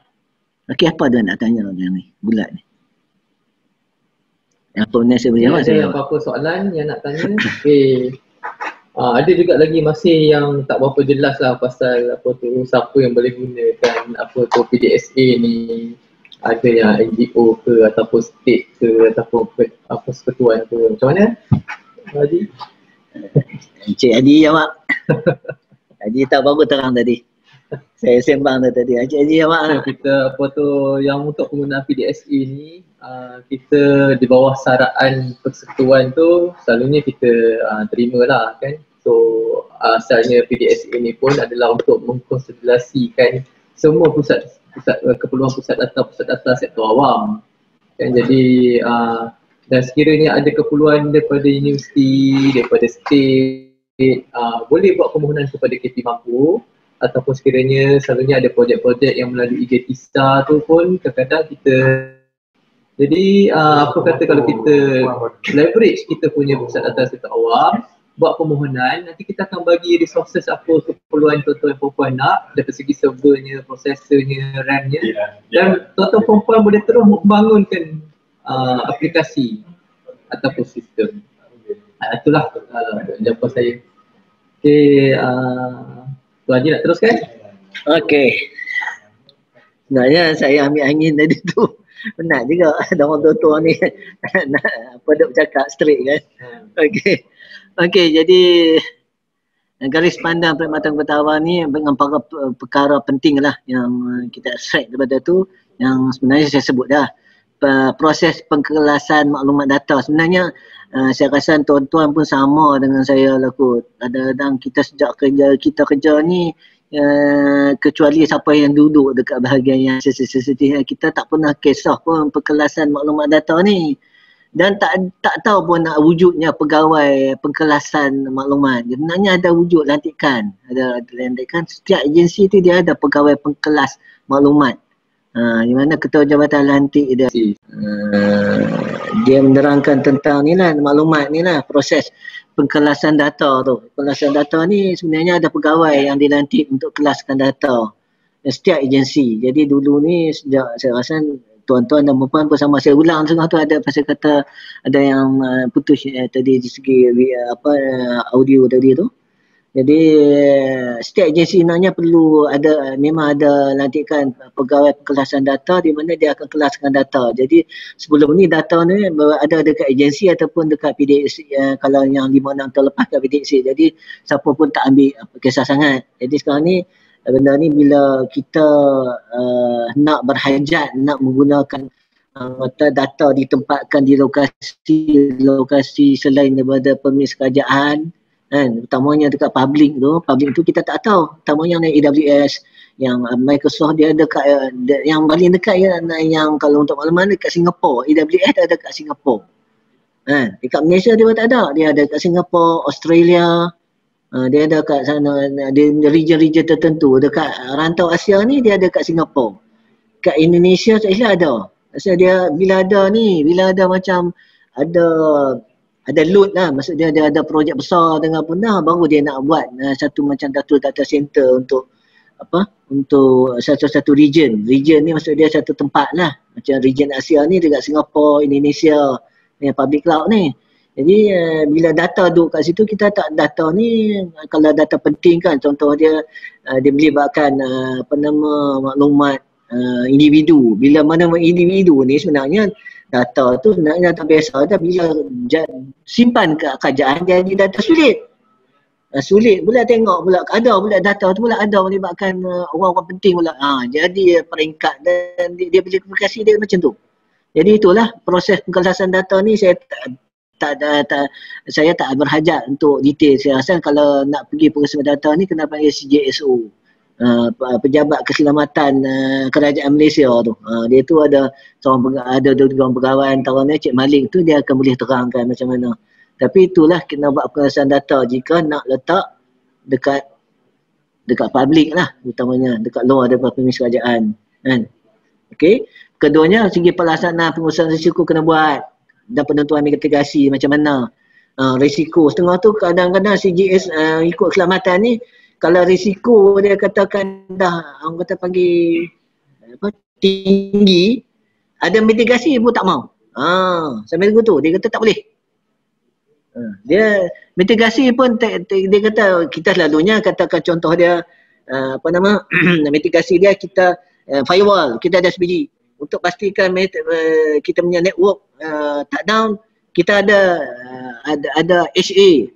Okey, apa ada nak tanya yang ni? Bulat ni. Apa benda saya boleh jawab? Ada apa-apa soalan yang nak tanya? Ada juga lagi masih yang tak berapa jelas lah pasal apa tu, siapa yang boleh gunakan apa tu PDSA ni. Ada yang NGO ke ataupun state ke ataupun apa persekutuan ke. Macam mana? Haji? Encik Haji jawab. Haji tak baru terang tadi. Saya sembang tadi. Encik Haji jawab. Kita apa tu yang untuk penggunaan PDSA ni kita di bawah saraan persekutuan tu selalunya kita terima lah kan. So asalnya PDSA ni pun adalah untuk mengkonsolidasikan semua keperluan pusat data sektor awam kan. Jadi dan sekiranya ada keperluan daripada universiti, daripada state, boleh buat permohonan kepada KP Mampu, ataupun sekiranya selalunya ada projek-projek yang melalui IGTISA tu pun kadang-kadang kita. Jadi apa kata kalau kita leverage kita punya pusat data sektor awam, buat permohonan, nanti kita akan bagi resources apa keperluan tuan-tuan perempuan nak dari segi servernya, prosesornya, RAM-nya, dan tuan-tuan perempuan boleh terus membangunkan aplikasi ataupun sistem. Itulah jawapan saya. Okey, Tuan Haji nak teruskan? Okey. Sebenarnya saya ambil angin tadi tu. Penat juga orang tua-tua ni nak apa duk bercakap straight kan. Okey, jadi garis pandang perkhidmatan pengetahuan ni dengan perkara penting lah yang kita extract daripada tu, yang sebenarnya saya sebut dah. Proses pengkelasan maklumat data sebenarnya saya rasa tuan-tuan pun sama dengan saya lah kot. Kadang-kadang kita sejak kerja ni kecuali siapa yang duduk dekat bahagian yang sensitif, kita tak pernah kisah pun pengkelasan maklumat data ni, dan tak tahu pun nak wujudnya pegawai pengkelasan maklumat. Sebenarnya ada wujud lantikan, setiap agensi tu dia ada pegawai pengkelas maklumat. Di mana ketua jabatan lantik dia menerangkan tentang ni lah, maklumat ni lah, proses pengkelasan data tu. Pengkelasan data ni sebenarnya ada pegawai yang dilantik untuk kelaskan data setiap agensi. Jadi dulu ni sejak saya rasa tuan-tuan dan puan bersama, saya ulang setengah tu ada pasal kata ada yang putus tadi di segi audio tadi tu. Jadi setiap agensi sebenarnya perlu ada, memang ada lantikan pegawai pengkelasan data di mana dia akan kelaskan data. Jadi sebelum ni data ni ada dekat agensi ataupun dekat PDSA, kalau yang 5-6 tahun lepas kat PDSA. Jadi siapa pun tak ambil kisah sangat. Jadi sekarang ni benda ni bila kita nak berhajat, nak menggunakan data ditempatkan di lokasi selain daripada permis kerajaan kan, utamanya dekat public tu kita tak tahu, utamanya yang AWS, yang Microsoft dia ada kat, yang paling dekat yang kalau untuk makluman dekat Singapura, AWS ada dekat Singapura. Dekat Malaysia dia tak ada, dia ada kat Singapura, Australia, dia ada kat sana, di region-region tertentu. Dekat rantau Asia ni dia ada kat Singapura. Kat Indonesia saya ada. Maksudnya dia bila ada macam ada load lah, maksudnya dia ada projek besar dengan pernah, baru dia nak buat satu macam data center untuk untuk satu region. Region ni maksud dia satu tempat lah. Macam region Asia ni dekat Singapura, Indonesia, yang public cloud ni. Jadi bila data duduk kat situ, kita tak data ni, kalau data penting kan, contoh dia melibatkan maklumat individu. Bila mana individu ni sebenarnya data tu sebenarnya data biasa dah, bila simpan ke kerajaan jadi data sulit. sulit pula tengok pula, ada pula data tu pula ada melibatkan orang-orang penting pula. Jadi peringkat dan dia pilih aplikasi dia macam tu. Jadi itulah proses pengkelasan data ni. Saya tak berhajat untuk detail. Saya rasa kalau nak pergi pengelasan data ni kena panggil CJSO, Pejabat Keselamatan Kerajaan Malaysia tu. Dia tu ada orang pegawai antaranya Cik Malik tu, dia akan boleh terangkan macam mana. Tapi itulah kena buat pengelasan data jika nak letak dekat publik lah, utamanya dekat luar daripada premis kerajaan kan. Okey, keduanya segi pelaksanaan pengurusan risiko kena buat dan penentuan mitigasi macam mana. Risiko setengah tu kadang-kadang CGS ikut keselamatan ni, kalau risiko dia katakan dah orang kata panggil tinggi, ada mitigasi pun tak mau. Sampai tu dia kata tak boleh. Dia mitigasi pun dia kata, kita selalunya katakan contoh dia mitigasi dia kita firewall, kita ada SPG untuk pastikan kita punya network tak down, kita ada HA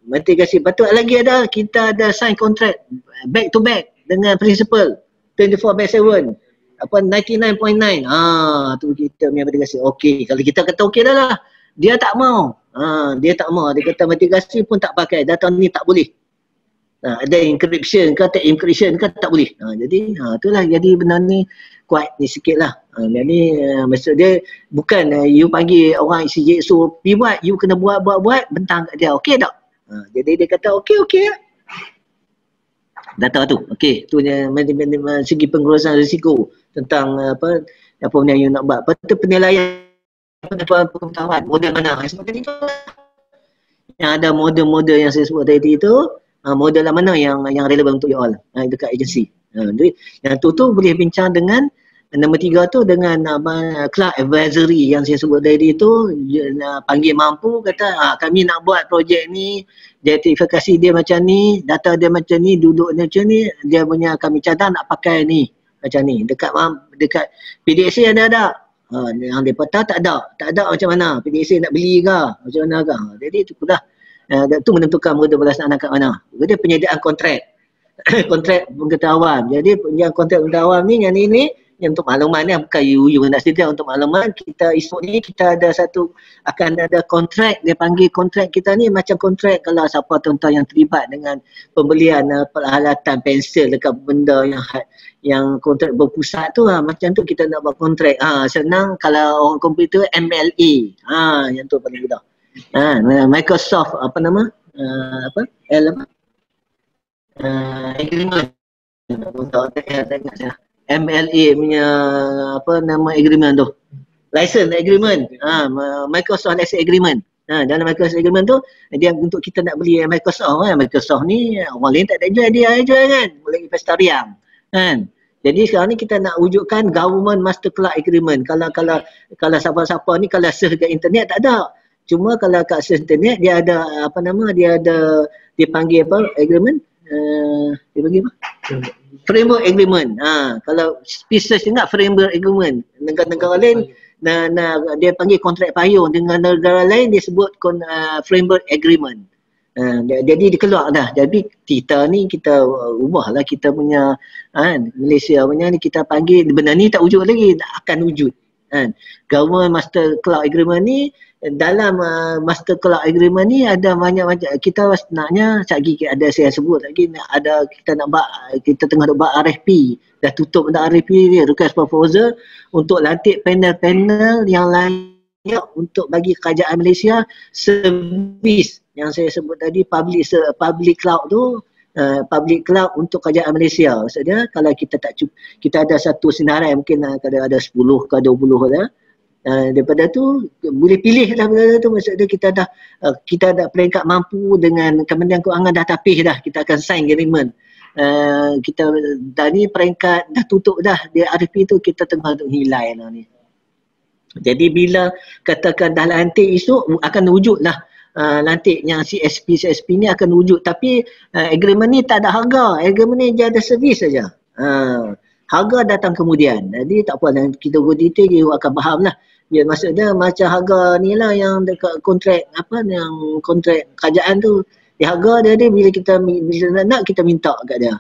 mitigasi. Patut lagi ada, kita ada sign contract back to back dengan principal 24/7 99.9. Tu kita punya mitigasi. Okey, kalau kita kata okey dah lah, dia tak mau. Dia kata mitigasi pun tak pakai, data ni tak boleh. Ada encryption ke, tak encryption ke, tak boleh. Jadi itulah, jadi benda ni kuat ni sikit lah. Jadi maksud dia bukan you panggil orang CJSO pergi buat, you kena buat bentang kat dia, okey tak? Jadi dia kata okey data tu. Okey, tu segi pengurusan risiko tentang apa yang you nak buat. Lepas penilaian pengetahuan model mana seperti itu, yang ada model-model yang saya sebut tadi itu, model mana yang relevan untuk you all dekat agensi. Jadi yang tu boleh bincang dengan nombor 3 tu, dengan cloud advisory yang saya sebut tadi itu. Panggil mampu, kata kami nak buat projek ni, justifikasi dia macam ni, data dia macam ni, duduk dia macam ni, dia punya kami cadang nak pakai ni macam ni. Dekat PDSA ada. Yang dia patah tak ada macam mana, PDSA nak beli ke macam mana ke. Jadi itu pula itu menentukan model pelaksanaan kat mana. Jadi penyediaan kontrak kontrak pengetahuan. Jadi yang kontrak pengetahuan ni, yang ini yang untuk makluman ni, bukan you nak sedia untuk makluman. Kita esok ni kita ada akan ada kontrak, dia panggil kontrak kita ni macam kontrak kalau siapa tuan-tuan yang terlibat dengan pembelian peralatan pensel dekat benda yang kontrak berpusat tu, macam tu kita nak buat kontrak. Senang kalau orang komputer MLA. Yang tu paling mudah. Microsoft agreement. MLA punya agreement tu. License agreement. Microsoft license agreement. Dalam Microsoft agreement tu, dia untuk kita nak beli Microsoft Microsoft ni orang lain tak ada jual, dia jual kan. Boleh investor riang kan. Jadi sekarang ni kita nak wujudkan government master cloud agreement. Kalau siapa-siapa ni kalau search kat internet tak ada. Cuma kalau kat search internet dia ada dia panggil agreement? Dia panggil apa? Framework agreement. Kalau search ingat framework agreement. Negara-negara lain dia panggil kontrak payung, dengan negara lain dia sebut framework agreement. Jadi dia keluar dah. Jadi kita ubahlah kita punya Malaysia punya ni, kita panggil benda ni tak wujud lagi, tak akan wujud Government Master Cloud Agreement ni. Dalam Master Cloud Agreement ni ada banyak macam, kita sebenarnya lagi ada saya sebut lagi, ada kita tengah buat RFP, dah tutup dah RFP ni, request proposal untuk lantik panel-panel yang lainnya untuk bagi kerajaan Malaysia servis yang saya sebut tadi, public cloud tu, public cloud untuk kerajaan Malaysia. Maksudnya kalau kita ada satu senarai, mungkin kalau ada 10 ke 20 dah, daripada tu boleh pilih dah benda tu. Maksudnya kita dah peringkat mampu dengan Kementerian Kewangan dah tapis dah, kita akan sign agreement. Kita dah ni peringkat dah tutup dah, dia RFP tu kita tengah nilai lah ni. Jadi bila katakan dah lantik esok akan wujud lah lantik yang CSP ni akan wujud, tapi agreement ni tak ada harga, agreement ni dia ada servis saja. Harga datang kemudian. Jadi tak apa, kita go detail you akan faham lah. Ya, maksudnya macam harga ni lah yang dekat kontrak yang kontrak kerajaan tu, harga dia bila kita nak kita minta kat dia.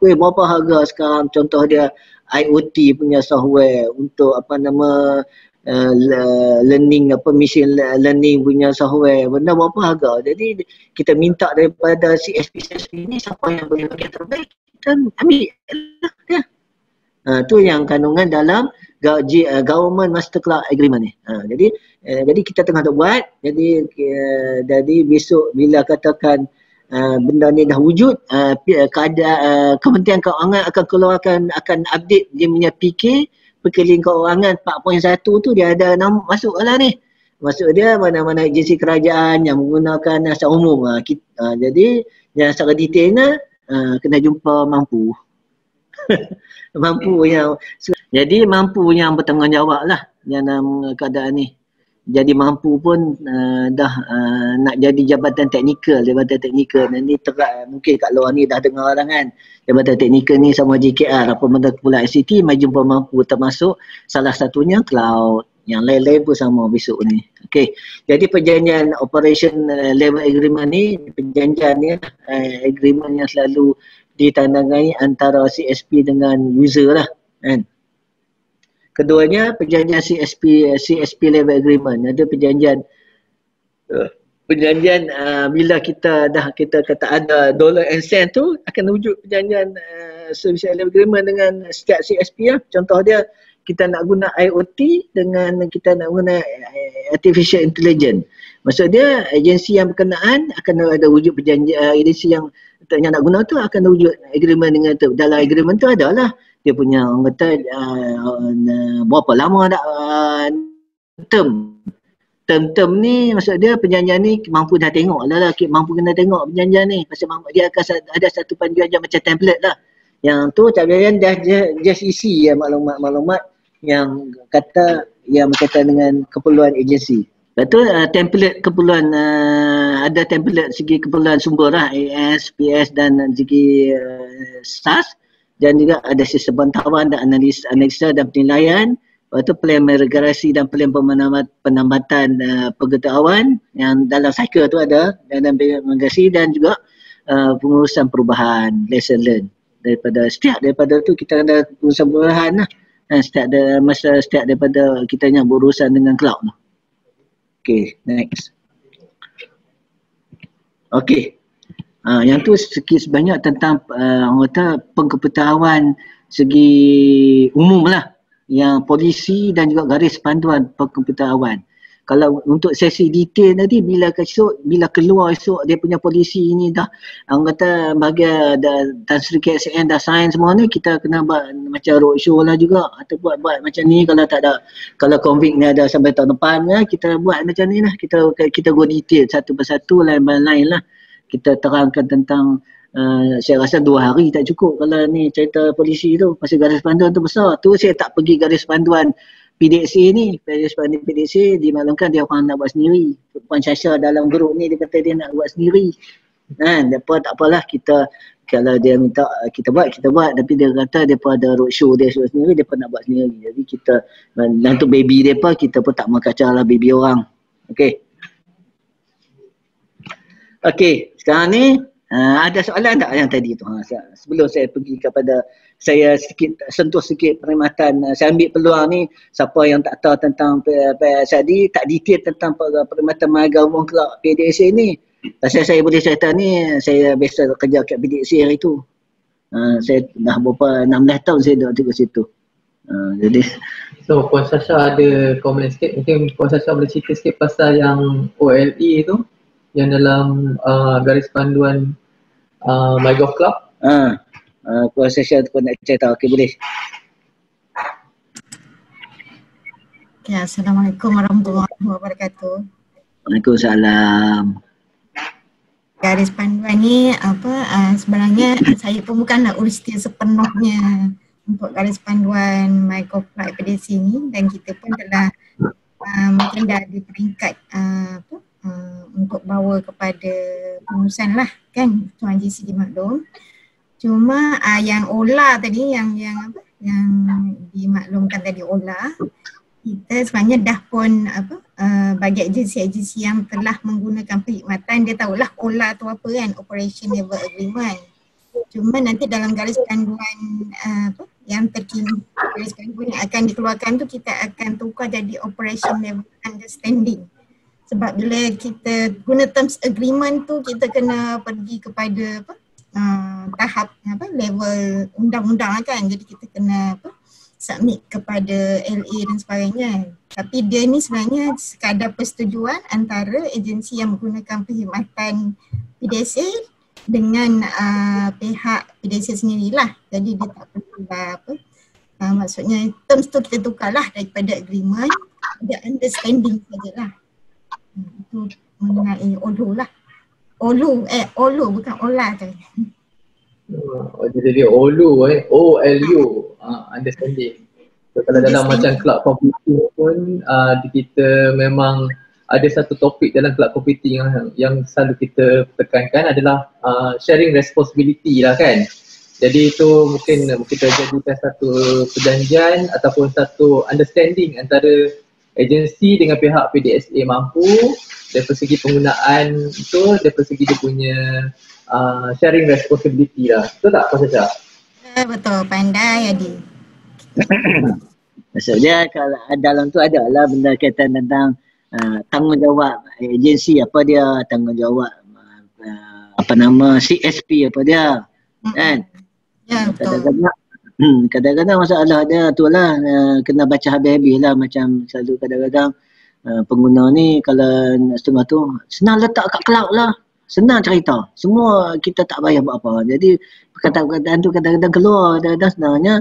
Berapa harga sekarang, contoh dia IoT punya software untuk learning machine learning punya software, benda berapa harga. Jadi kita minta daripada CSP ni siapa yang boleh bagi terbaik, kita ambil dia. Tu yang kandungan dalam Government Master Cloud Agreement ni. Jadi kita tengah buat. Jadi besok bila katakan benda ni dah wujud, Kementerian Keuangan akan update dia punya PK, Perkeliling Keuangan 4.1 tu dia ada masuk lah ni. Masuk dia mana-mana agensi kerajaan yang menggunakan secara umum. Jadi yang secara detailnya kena jumpa mampu. Jadi mampu yang bertanggungjawab lah dalam keadaan ni. Jadi mampu pun dah nak jadi jabatan teknikal nanti mungkin kat luar ni dah dengar orang kan, jabatan teknikal ni sama JKR apa benda kumpulan ICT, mai jumpa mampu, termasuk salah satunya cloud, yang lain-lain pun sama besok ni. Okey, jadi perjanjian operation level agreement ni, perjanjian ni agreement yang selalu ditandangani antara CSP dengan user lah kan. Keduanya perjanjian CSP level agreement. Ada perjanjian bila kita kata ada dollar and cent tu akan wujud perjanjian service level agreement dengan setiap CSP lah. Contoh dia kita nak guna IoT dengan kita nak guna artificial intelligence. Maksud dia agensi yang berkenaan akan ada wujud perjanjian, agensi yang nak guna tu akan wujud agreement dengan tu. Dalam agreement tu adalah dia punya orang kata berapa lama dah term ni, maksud dia perjanjian ni mampu dah tengok lah, mampu kena tengok perjanjian ni. Pasal dia akan ada satu perjanjian macam template lah. Yang tu perjanjian dah just isi maklumat-maklumat yang kata yang berkaitan dengan keperluan agensi. Lepas tu template keperluan, ada template segi keperluan sumber lah, AS, PS dan segi SAS. Dan juga ada sistem pantauan dan analisa dan penilaian. Lepas tu plan migrasi dan plan penambatan pengetahuan yang dalam cycle tu ada, dalam migrasi dan juga pengurusan perubahan, lesson learn. Daripada tu kita ada pengurusan perubahan lah. Setiap daripada kita yang berurusan dengan cloud tu. Okay, next. Okay. Yang tu sikit sebanyak tentang pengetahuan segi umum lah, yang polisi dan juga garis panduan pengetahuan. Kalau untuk sesi detail nanti bila keluar esok dia punya polisi ni dah orang kata bahagian Tan Sri KSN dah sign semua ni, kita kena buat macam roadshow lah juga, atau buat macam ni. Kalau tak ada, kalau konflik ni ada sampai tahun depan lah, kita buat macam ni lah, kita go detail satu persatu, lain-lain lah. Kita terangkan tentang saya rasa 2 hari tak cukup kalau ni cerita polisi tu. Pasal garis panduan tu besar. Tu saya tak pergi garis panduan PDC ni. Garis panduan PDC dimaklumkan dia orang nak buat sendiri. Puan Syasha dalam grup ni dia kata dia nak buat sendiri. Tak apalah, kita kalau dia minta kita buat. Tapi dia kata dia pun ada roadshow dia sendiri, dia pun nak buat sendiri. Jadi kita, dan tu baby dia pun kita pun tak mengkacau lah baby orang. Okay. Okey, sekarang ni ada soalan tak yang tadi tu? Sebelum saya pergi kepada, saya sentuh sikit perkhidmatan, saya ambil peluang ni, siapa yang tak tahu tentang PSAD, tak detail tentang perkhidmatan My-Government Cloud PDC ni. Pasal saya boleh cerita ni, saya biasa kerja kat PDC hari tu. Saya dah berapa 16 tahun saya duduk kat situ. Jadi so Puan Syasha ada komen sikit, mungkin Puan Syasha boleh cerita sikit pasal yang OLE tu, yang dalam garis panduan My-Gov Club. Puan Syasha tu nak cerita, okey boleh. Okay, Assalamualaikum warahmatullahi wabarakatuh. Waalaikumsalam. Garis panduan ni sebenarnya saya pun bukan nak urus dia sepenuhnya untuk garis panduan My-Gov Club PDC ni, dan kita pun telah mungkin dah di peringkat untuk bawa kepada pengurusan lah kan, Tuan GC dimaklum. Cuma yang OLA tadi, yang dimaklumkan tadi OLA, kita sebenarnya dah pun bagi agensi-agensi yang telah menggunakan perkhidmatan, dia tahulah OLA tu apa kan, Operation Level Agreement. Cuma nanti dalam garis panduan yang terkini, garis panduan yang akan dikeluarkan tu kita akan tukar jadi Operation Level Understanding. Sebab bila kita guna terms agreement tu, kita kena pergi kepada tahap level undang-undang kan. Jadi kita kena submit kepada LA dan sebagainya. Tapi dia ni sebenarnya sekadar persetujuan antara agensi yang menggunakan perkhidmatan PDSA dengan pihak PDSA sendirilah. Jadi dia tak perlu maksudnya terms tu kita tukarlah daripada agreement kepada understanding sajalah. Itu mengenai OLU lah. OLU bukan OLA tu. Jadi OLU OLU understanding. So, kalau dalam macam club computing pun kita memang ada satu topik dalam club computing yang selalu kita tekankan adalah sharing responsibility lah kan. Jadi itu mungkin kita jadikan satu perjanjian ataupun satu understanding antara agensi dengan pihak PDSA mampu dari segi penggunaan itu, dari segi dia punya sharing responsibility lah. Betul tak Pak Syah? Betul, pandai Adi. Maksudnya kalau dalam tu ada lah benda kaitan tentang tanggungjawab agensi apa dia, tanggungjawab CSP apa dia kan. Ya betul. Kadang-kadang masalah dia tu lah kena baca habis-habis lah, macam selalu kadang-kadang pengguna ni kalau setengah tu senang letak kat cloud lah, senang cerita, semua kita tak payah buat apa. Jadi perkataan-perkataan tu kadang-kadang keluar, kadang-kadang sebenarnya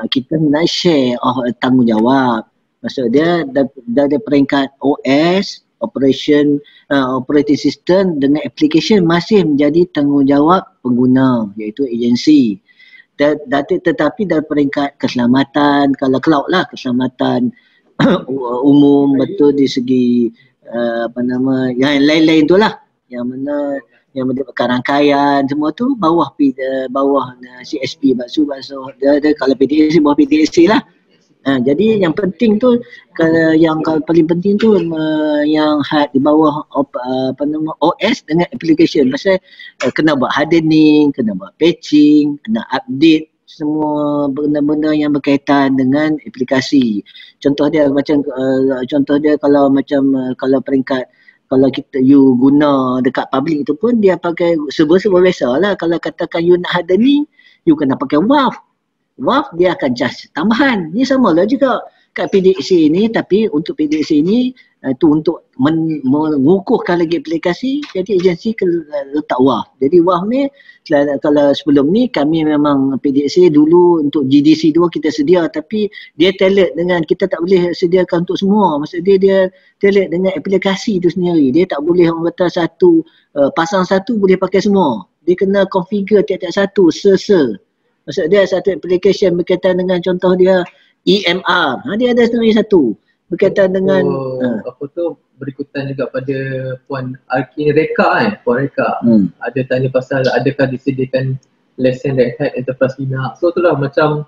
kita nak share tanggungjawab. Maksud dia dari peringkat OS, operating system dengan application masih menjadi tanggungjawab pengguna, iaitu agensi. Tetapi dari peringkat keselamatan, kalau cloud lah, keselamatan umum betul di segi yang lain-lain tu lah, yang mana yang menyebabkan rangkaian semua tu bawah CSP, bakso dia kalau PDSA bawah PDSA lah. Jadi yang penting tu yang paling penting tu yang di bawah OS dengan application. Pasal kena buat hardening, kena buat patching, kena update semua benda-benda yang berkaitan dengan aplikasi. Contoh dia kalau peringkat kalau you guna dekat public tu pun dia pakai server biasa lah. Kalau katakan you nak hardening, you kena pakai WAF dia akan charge tambahan. Ni sama lah juga kat PDSA ni, tapi untuk PDSA ni tu untuk mengukuhkan lagi aplikasi, jadi agensi letak WAF. Jadi WAF ni kalau sebelum ni kami memang PDSA dulu untuk GDC 2 kita sedia, tapi dia tailored dengan kita tak boleh sediakan untuk semua. Maksud dia tailored dengan aplikasi tu sendiri. Dia tak boleh orang kata pasang satu boleh pakai semua. Dia kena configure tiap-tiap satu Maksud dia satu application berkaitan dengan contoh dia EMR. Dia ada sendiri satu berkaitan dengan berikutan juga pada Puan Arkin Reka kan, Puan Reka. Ada tanya pasal adakah disediakan lesen Red Hat Enterprise Linux. So itulah macam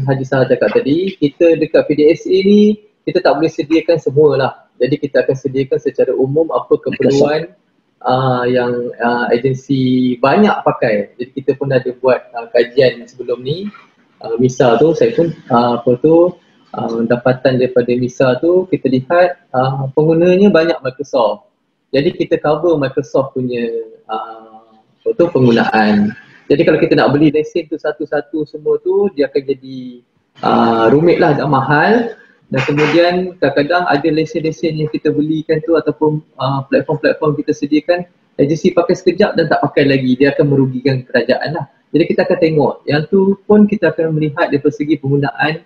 Haji Sahar cakap tadi, kita dekat PDSA ni kita tak boleh sediakan semualah. Jadi kita akan sediakan secara umum apa keperluan yang agensi banyak pakai. Jadi kita pun ada buat kajian sebelum ni. MISA tu saya pun dapatan daripada MISA tu kita lihat penggunanya banyak Microsoft. Jadi kita cover Microsoft punya penggunaan. Jadi kalau kita nak beli lesen tu satu-satu semua tu, dia akan jadi rumit lah, agak mahal. Dan kemudian kadang-kadang ada lesen-lesen yang kita belikan tu ataupun platform-platform kita sediakan, agensi pakai sekejap dan tak pakai lagi, dia akan merugikan kerajaan lah. Jadi kita akan tengok, yang tu pun kita akan melihat dari segi penggunaan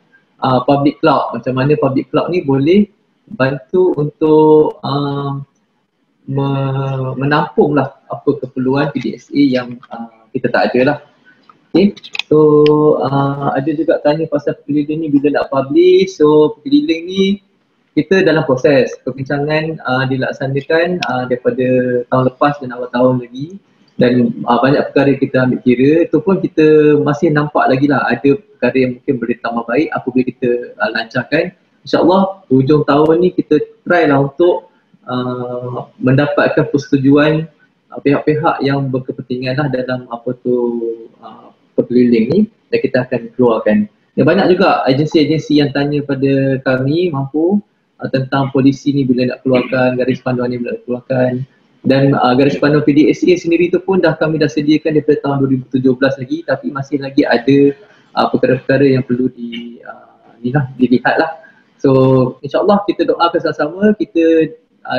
public cloud, macam mana public cloud ni boleh bantu untuk menampung lah apa keperluan PDSA yang kita tak ada lah. Okay. So ada juga tanya pasal pekeliling ni bila nak publish. So pekeliling ni kita dalam proses perbincangan dilaksanakan daripada tahun lepas dan awal tahun lagi, dan banyak perkara kita ambil kira. Itu pun kita masih nampak lagi lah ada perkara yang mungkin boleh tambah baik apabila kita lancarkan. InsyaAllah hujung tahun ni kita try lah untuk mendapatkan persetujuan pihak-pihak yang berkepentingan lah dalam perkeliling ni, dan kita akan keluarkan. Banyak juga agensi-agensi yang tanya pada kami mampu tentang polisi ni bila nak keluarkan, garis panduan ni bila nak keluarkan, dan garis panduan PDSA sendiri tu pun kami dah sediakan daripada tahun 2017 lagi, tapi masih lagi ada perkara-perkara yang perlu dilihat lah. So insyaAllah kita doakan sama-sama kita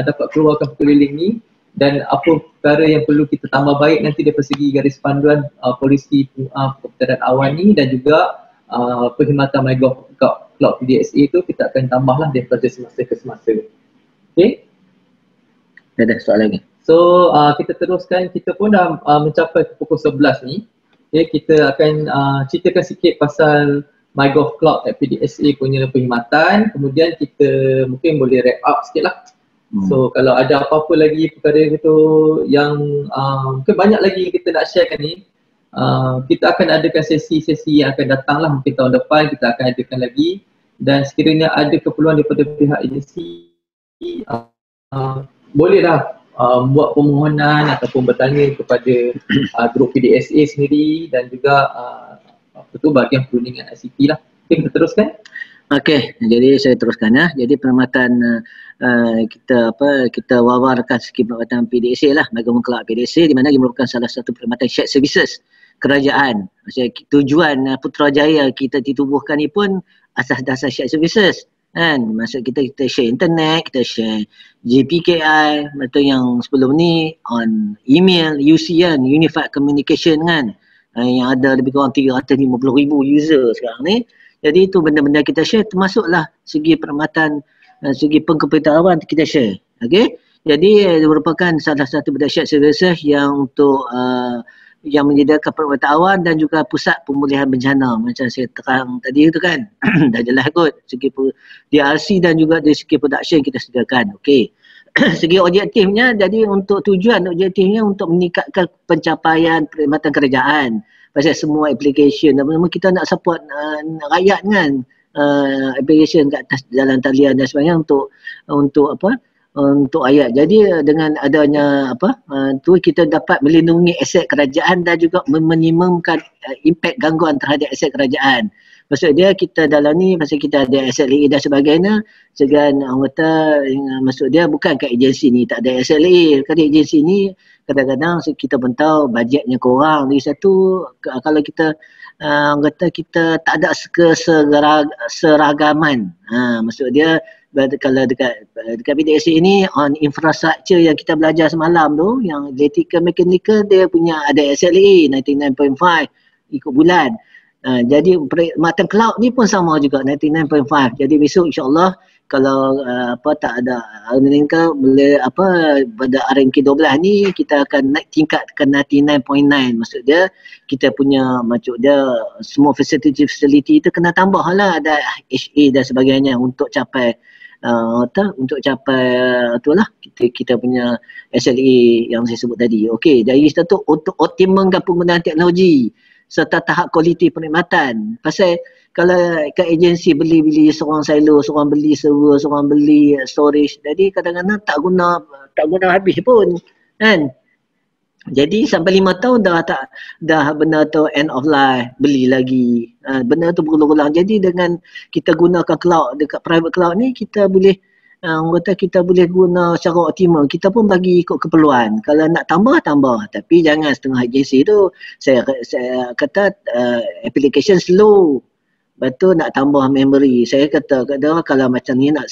dapat keluarkan perkeliling ni, dan apa perkara yang perlu kita tambah baik nanti daripada segi garis panduan polisi perputaran awan ni, dan juga perkhidmatan MyGov Cloud PDSA tu kita akan tambahlah daripada semasa ke semasa. Okay? Ada soalan lagi? So kita teruskan, kita pun dah mencapai ke pukul 11 ni. Okay, kita akan ceritakan sikit pasal MyGov Cloud at PDSA punya perkhidmatan, kemudian kita mungkin boleh wrap up sikit lah. So kalau ada apa-apa lagi perkara itu yang mungkin banyak lagi kita nak sharekan ni, kita akan adakan sesi-sesi yang akan datang lah, mungkin tahun depan kita akan adakan lagi, dan sekiranya ada keperluan daripada pihak agensi bolehlah buat permohonan ataupun bertanya kepada grup PDSA sendiri, dan juga bahagian perundingan ICT lah. Okay, kita teruskan. Okey, jadi saya teruskan ya. Jadi perkhidmatan kita wawarkan sikit perkhidmatan PDSA lah, MyGov Cloud PDSA, di mana ia merupakan salah satu perkhidmatan shared services kerajaan. Maksudnya tujuan Putrajaya kita ditubuhkan ni pun asas dasar shared services kan. Maksud kita share internet, kita share GPKI, atau yang sebelum ni on email, UC kan, Unified Communication kan, yang ada lebih kurang 350,000 user sekarang ni. Jadi itu benda-benda kita share, termasuklah segi perkhidmatan, segi pengkomputeran kita share. Okey. Jadi merupakan salah satu benda shared services yang untuk yang menyediakan perkhidmatan awan dan juga pusat pemulihan bencana macam saya terang tadi itu kan. Dah jelas kot segi DRC dan juga dari segi production kita sediakan. Okey. Segi objektifnya, jadi untuk tujuan objektifnya untuk meningkatkan pencapaian perkhidmatan kerajaan pasal semua application, dan kita nak support rakyat kan, application kat atas jalan talian dan sebagainya untuk rakyat. Jadi dengan adanya tu kita dapat melindungi aset kerajaan dan juga meminimumkan impak gangguan terhadap aset kerajaan. Maksud dia kita dalam ni pasal kita ada SLA dan sebagainya, segan anggota, maksud dia bukan kat agensi ni tak ada SLA. Kerana agensi ni kadang-kadang kita pun tahu bajetnya kurang. Lagi satu, kalau kita anggota kita tak ada seragaman. Maksud dia kalau dekat PDSA ini on infrastruktur yang kita belajar semalam tu, yang electrical mechanical dia punya ada SLA 99.5 ikut bulan. Jadi perkhidmatan cloud ni pun sama juga 99.5. Jadi besok insya-Allah kalau tak ada meningkat boleh pada RMK 12 ni kita akan naik tingkat ke 99.9. Maksud dia kita punya semua facility itu kena tambah lah, ada HA dan sebagainya untuk capai itulah kita punya SLA yang saya sebut tadi. Okey, dari situ untuk optimumkan penggunaan teknologi serta tahap kualiti perkhidmatan. Pasal kalau kat agensi beli seorang silo, seorang beli server, seorang beli storage, jadi kadang-kadang tak guna habis pun kan. Jadi sampai 5 tahun dah benda tu end of life, beli lagi. Benda tu berulang-ulang. Jadi dengan kita gunakan cloud, dekat private cloud ni kita boleh kita boleh guna secara optimal. Kita pun bagi ikut keperluan. Kalau nak tambah. Tapi jangan setengah agensi tu saya kata application slow. Betul nak tambah memory. Saya kata kalau macam ni nak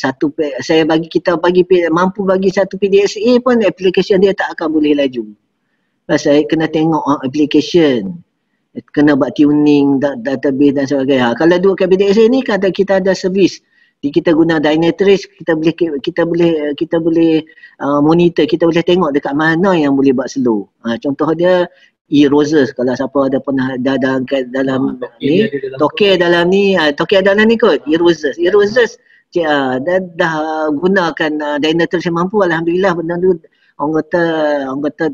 mampu bagi satu PDSA pun application dia tak akan boleh laju. Pasal kena tengok application. Kena buat tuning database dan sebagainya. Kalau dua PDSA ni kata kita ada servis. Kita guna Dynatrace, kita boleh monitor, kita boleh tengok dekat mana yang boleh buat slow. Contoh dia e-roses, kalau siapa ada pernah dalam ni, Tokyo dalam ni kot, e-roses dah gunakan Dynatrace yang mampu. Alhamdulillah benda tu orang kata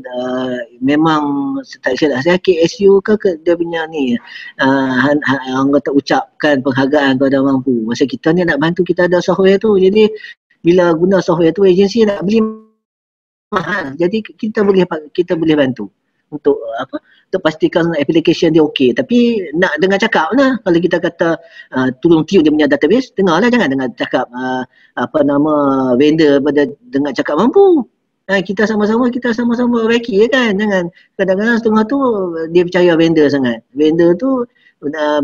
memang tak silap saya KSU ke dia punya ni orang kata ucapkan penghargaan kepada orang mampu. Masa kita ni nak bantu, kita ada software tu, jadi bila guna software tu agensi nak beli mahal, jadi kita boleh bantu untuk untuk pastikan application dia okey. Tapi nak dengar cakap lah, kalau kita kata tolong tune dia punya database, dengarlah, jangan dengar cakap vendor pada dengar cakap mampu. Kita sama-sama baiki kan, jangan kadang-kadang setengah tu dia percaya vendor sangat. Vendor tu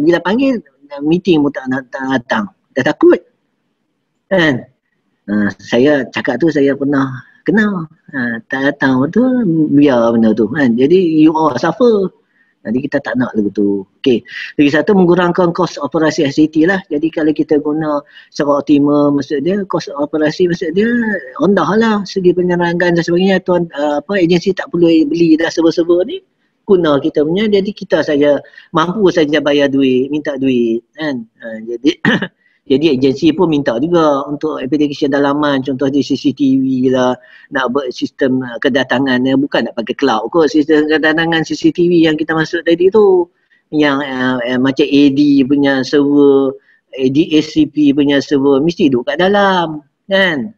bila panggil meeting pun tak datang, dah takut kan. Saya cakap tu saya pernah kenal, tak datang betul, biar benda tu kan. Jadi you all suffer. Jadi kita tak nak lagu tu. Okey. Lagi satu, mengurangkan kos operasi ICT lah. Jadi kalau kita guna secara optimal, maksud dia kos operasi maksud dia rendah lah segi penerangan dan sebagainya. Agensi tak perlu beli dah server-server ni, guna kita punya. Jadi kita saja mampu saja bayar duit, minta duit kan. Jadi agensi pun minta juga untuk aplikasi dalaman, contoh di CCTV lah, nak buat sistem kedatangan, bukan nak pakai cloud kot, sistem kedatangan CCTV yang kita masuk tadi tu, yang macam AD punya server, ADSCP punya server, mesti duduk kat dalam kan.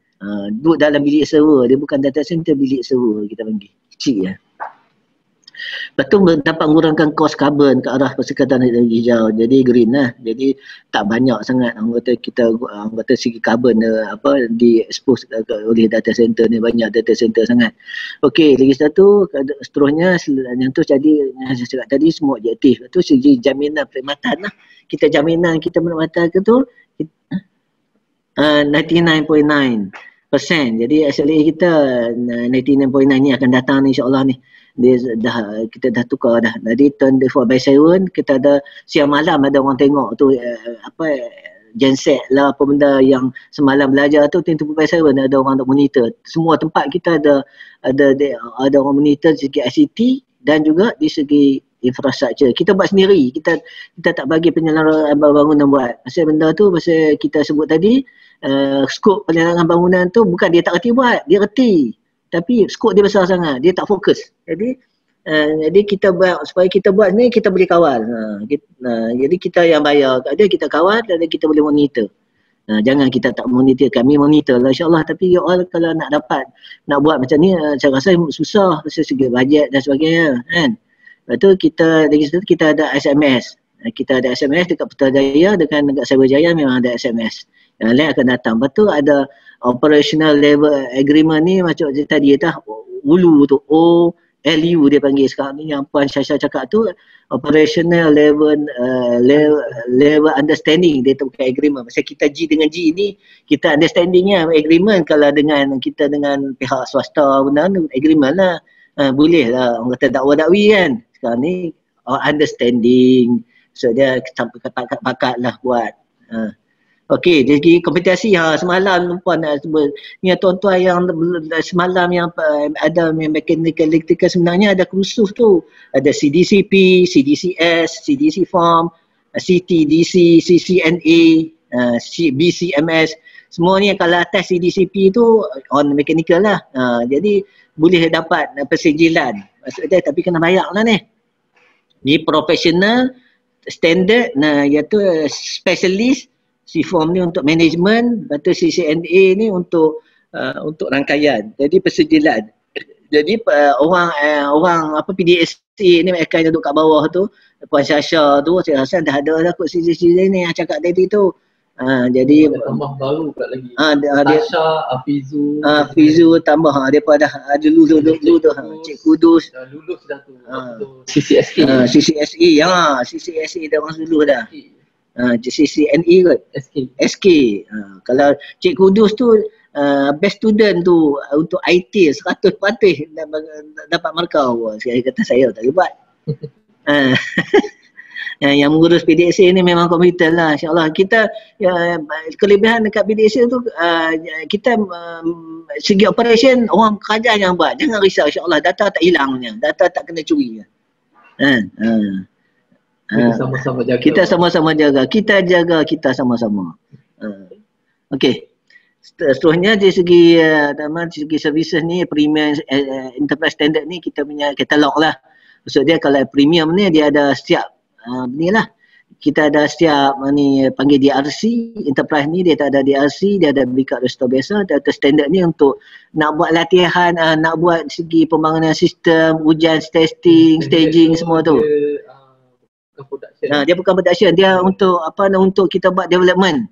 Duduk dalam bilik server, dia bukan data center, bilik server kita panggil, kecil ya. Betul, dapat mengurangkan kos karbon ke arah persekatan energi hijau, jadi green lah. Jadi tak banyak sangat orang kata segi karbon di expose oleh data center ni, banyak data center sangat. Okey, lagi satu seterusnya yang tu jadi yang saya cakap tadi semua objektif. Itu segi jaminan perkhidmatan lah. Kita jaminan kita perkhidmatan ke tu 99.9%. Jadi SLA kita 99.9 ni akan datang ni, insyaAllah ni. Kita dah tukar dah. Jadi 24/7 kita ada siang malam ada orang tengok tu genset lah, apa benda yang semalam belajar tu 24/7 ada orang nak monitor. Semua tempat kita ada orang monitor segi ICT dan juga di segi infrastruktur. Kita buat sendiri. Kita tak bagi penyelenggara bangunan buat. Pasal benda tu, pasal kita sebut tadi, skop penerangan bangunan tu bukan dia tak reti buat, dia reti. Tapi skop dia besar sangat, dia tak fokus. Jadi kita buat, supaya kita buat ni kita boleh kawal. Jadi kita yang bayar kat dia, kita kawal dan kita boleh monitor. Jangan kita tak monitor, kami monitor lah insyaAllah. Tapi you all kalau nak buat macam ni, saya rasa susah pasal segi bajet dan sebagainya kan. Lepas tu kita ada SMS. Kita ada SMS dekat Putrajaya, dekat Cyberjaya memang ada SMS. Yang lain akan datang. Lepas tu ada operational level agreement ni macam tadi ULU tu, OLU dia panggil sekarang ni, yang Puan Syasha cakap tu, operational level understanding, dia tu bukan agreement. Pasal kita G dengan G ni, kita understandingnya agreement. Kalau dengan kita dengan pihak swasta benda ni agreement lah, boleh lah orang kata dakwa-dakwi kan. Sekarang ni understanding, so dia sampai pakat lah buat. Okey, jadi kompetisi semalam Puan nak sebut ni, tuan-tuan yang semalam yang ada mechanical electrical, sebenarnya ada kursus tu. Ada CDCP, CDCS, CDC Form, CTDC, CCNA, BCMS. Semua ni kalau atas CDCP tu on mechanical lah. Jadi boleh dapat persejilan. Maksud dia, tapi kena bayar lah ni. Ni professional, standard, iaitu specialist. C-Form ni untuk management, lepas tu CCNA ni untuk rangkaian. Jadi persejilan. Jadi orang PDSA ni mereka yang duduk kat bawah tu, Puan Syasha tu, saya rasa dah ada kot CCNA ni yang cakap tadi tu. Jadi tambah baru pula lagi. Tasha, Afizu tambah dia pada ada dulu tu Cik Kudus. Dah lulus dah tu. CCSA. CCSA dah orang lulus dah. CCNE kot? SK. Kalau Cik Kudus tu best student tu untuk IT 100% dapat markah. Saya kata saya tak boleh buat. Yang mengurus PDSA ni memang komputer lah, insyaAllah. Kita kelebihan dekat PDSA tu, kita segi operation orang kerajaan yang buat. Jangan risau, insyaAllah data tak hilangnya, data tak kena curi. Kita sama-sama jaga. Kita jaga kita sama-sama. Okey. Seterusnya dari segi segi services ni, premium enterprise standard ni kita punya katalog lah. Maksud dia kalau premium ni dia ada setiap ni lah. Kita ada setiap ni panggil DRC, enterprise ni dia tak ada DRC, dia ada backup restore biasa. Data standard ni untuk nak buat latihan, nak buat segi pembangunan sistem, ujian, testing, staging semua tu. Dia bukan production, dia untuk untuk kita buat development.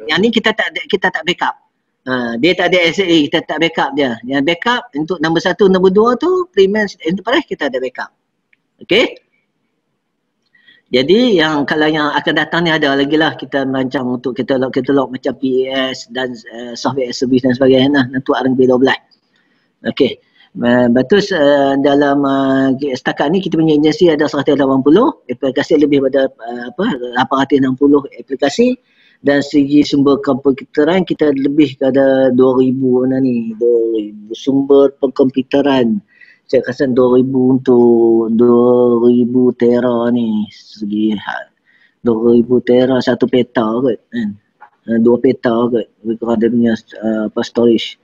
Yang ni kita tak backup. Dia tak ada SLA, kita tak backup dia. Yang backup untuk nombor 1, nombor 2 tu premium enterprise kita ada backup. Okey. Jadi yang kalau yang akan datang ni ada lagi lah, kita merancang untuk katalog macam PAS dan software as service dan sebagainya lah, untuk RMB 12. Okey. Bagus, dalam setakat ni kita punya agensi ada 180 aplikasi, lebih pada 860 aplikasi, dan segi sumber komputeran kita lebih kepada 2000 sumber komputeran. Saya rasa 2000 untuk 2000 tera ni, segi 2000 tera 1 peta kot kan. 2 peta kot kalau dia punya storage.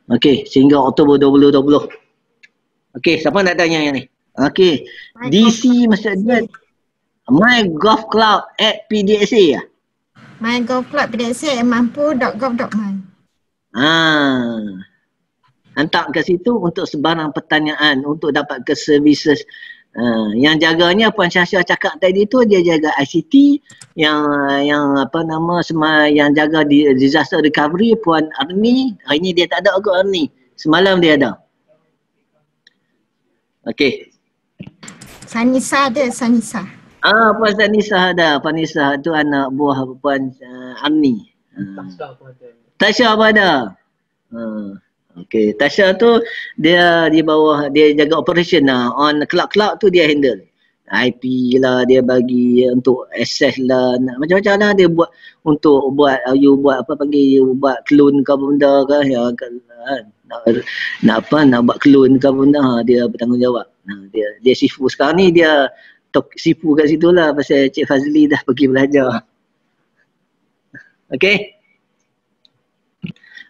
Okey, sehingga Oktober 2020. Okey, siapa nak tanya yang ni? Okey, DC maksudnya MyGovCloud at PDSA. MyGovCloud PDSA mampu.gov.my. Hantar ke situ untuk sebarang pertanyaan, untuk dapat ke services. Yang jaganya Puan Syahsyah cakap tadi tu, dia jaga ICT, yang jaga di disaster recovery Puan Arni. Hari ni dia tak ada agak Arni. Semalam dia ada. Okey. Sanisa ada, Sanisa. Puan Sanisa ada. Puan Sanisa tu anak buah Puan Arni. Tasha pun ada. Okey, Tasha tu dia di bawah, dia jaga operation lah. On cloud tu dia handle. IP lah, dia bagi untuk access lah, macam-macam lah dia buat untuk buat buat clone ke benda ke, nak buat clone ke benda, dia bertanggungjawab. Dia sifu sekarang ni, dia sifu kat situ lah pasal Cik Fazli dah pergi belajar. Okey.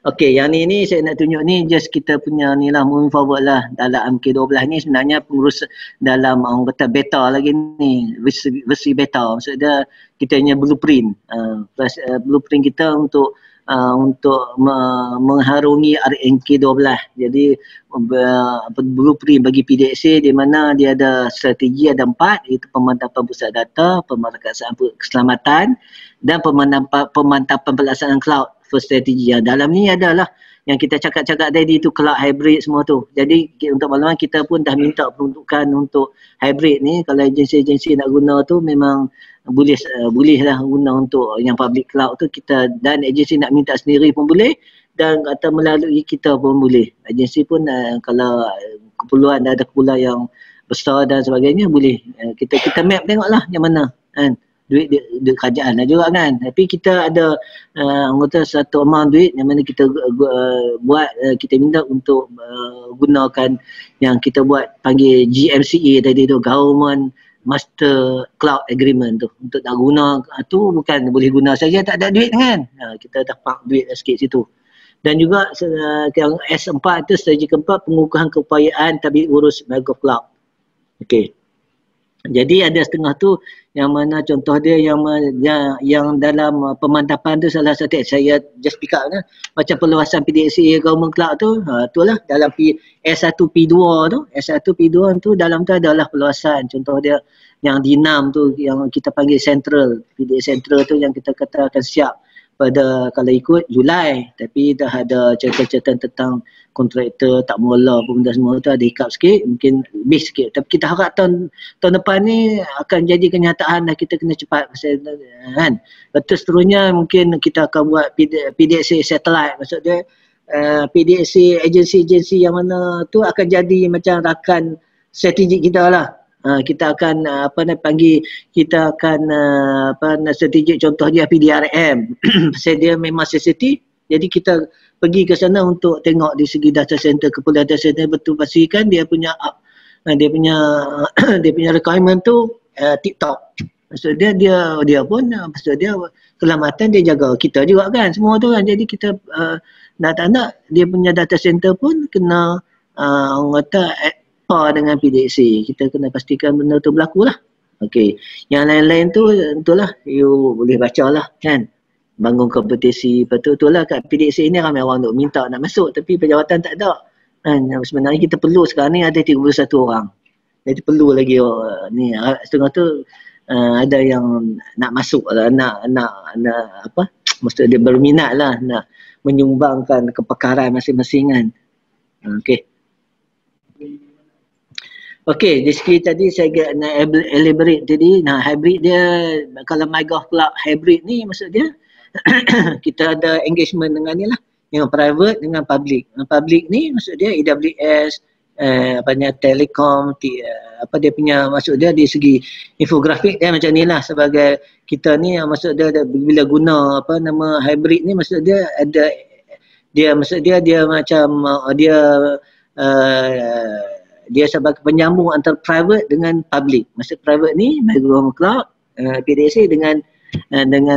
Okey, yang ni saya nak tunjuk ni just kita punya ni lah, moving forward lah. Dalam MK12 ni sebenarnya pengurus dalam orang kata beta lagi ni, versi beta. Maksudnya kita punya blueprint. Blueprint kita untuk mengharungi RMK12. Jadi blueprint bagi PDSA di mana dia ada strategi, ada 4, iaitu pemantapan pusat data, pemerkasaan keselamatan dan pemantapan pelaksanaan cloud. First strategi. Dalam ni adalah yang kita cakap-cakap tadi tu, cloud hybrid semua tu. Jadi untuk makluman kita pun dah minta peruntukan untuk hybrid ni. Kalau agensi-agensi nak guna tu memang boleh lah guna untuk yang public cloud tu kita, dan agensi nak minta sendiri pun boleh, dan kata melalui kita pun boleh. Agensi pun kalau ada keperluan yang besar dan sebagainya boleh. Kita map tengoklah yang mana kan. Duit kerajaan lah juga kan. Tapi kita ada anggota satu amount duit yang mana kita buat, kita minta untuk gunakan yang kita buat panggil GMCA tadi tu, Government Master Cloud Agreement tu. Untuk nak guna tu bukan boleh guna saja tak ada duit kan. Kita dapat duit sikit situ. Dan juga yang S4 tu, strategi keempat, pengukuhan keupayaan tabik urus MyGovCloud. Okey. Jadi ada setengah tu yang mana contoh dia yang dalam pemantapan tu, salah satu saya just pick up kan, macam perluasan PDSA Government Cloud tu, itulah dalam S1 P2 tu, S1 P2 tu dalam tu adalah perluasan. Contoh dia yang D6 tu yang kita panggil Central, PDSA Central tu yang kita kata akan siap pada kalau ikut Julai, tapi dah ada catatan tentang kontraktor tak mula pun benda semua tu ada hiccup sikit, mungkin lebih sikit, tapi kita harap tahun depan ni akan jadi kenyataan dah, kita kena cepat kan. Lepas seterusnya mungkin kita akan buat PDSA satellite, maksud dia PDSA agensi-agensi yang mana tu akan jadi macam rakan strategik kita lah. Kita akan kita akan strategik, contoh dia PDRM. Pasal dia memang sensitif, jadi kita pergi ke sana untuk tengok di segi data center, keperluan data center betul, pastikan dia punya requirement tu tip top. Maksud dia pun maksud dia keselamatan dia jaga kita juga kan, semua tu kan. Jadi kita nak dia punya data center pun kena orang kata dengan PDC. Kita kena pastikan benda tu berlaku lah. Okey. Yang lain-lain tu itulah you boleh baca lah kan. Bangun kompetisi, lepas tu lah kat PDC ni ramai orang duk minta nak masuk tapi penjawatan tak ada. Kan sebenarnya kita perlu sekarang ni ada 31 orang. Jadi perlu lagi ni setengah tu ada yang nak masuk lah, nak apa, maksud dia berminat lah nak menyumbangkan kepakaran masing-masing kan. Okey. Okey, di segi tadi saya nak elaborate tadi, hybrid dia, kalau MyGov Cloud hybrid ni maksud dia kita ada engagement dengan ni lah, yang private dengan public. Public ni maksud dia AWS, telekom, apa dia punya, maksud dia di segi infografik dia macam ni lah. Sebagai kita ni maksud dia bila guna apa nama hybrid ni, maksud dia ada maksud dia macam dia sebagai penyambung antara private dengan public. Maksud private ni MyGov Cloud, PDC dengan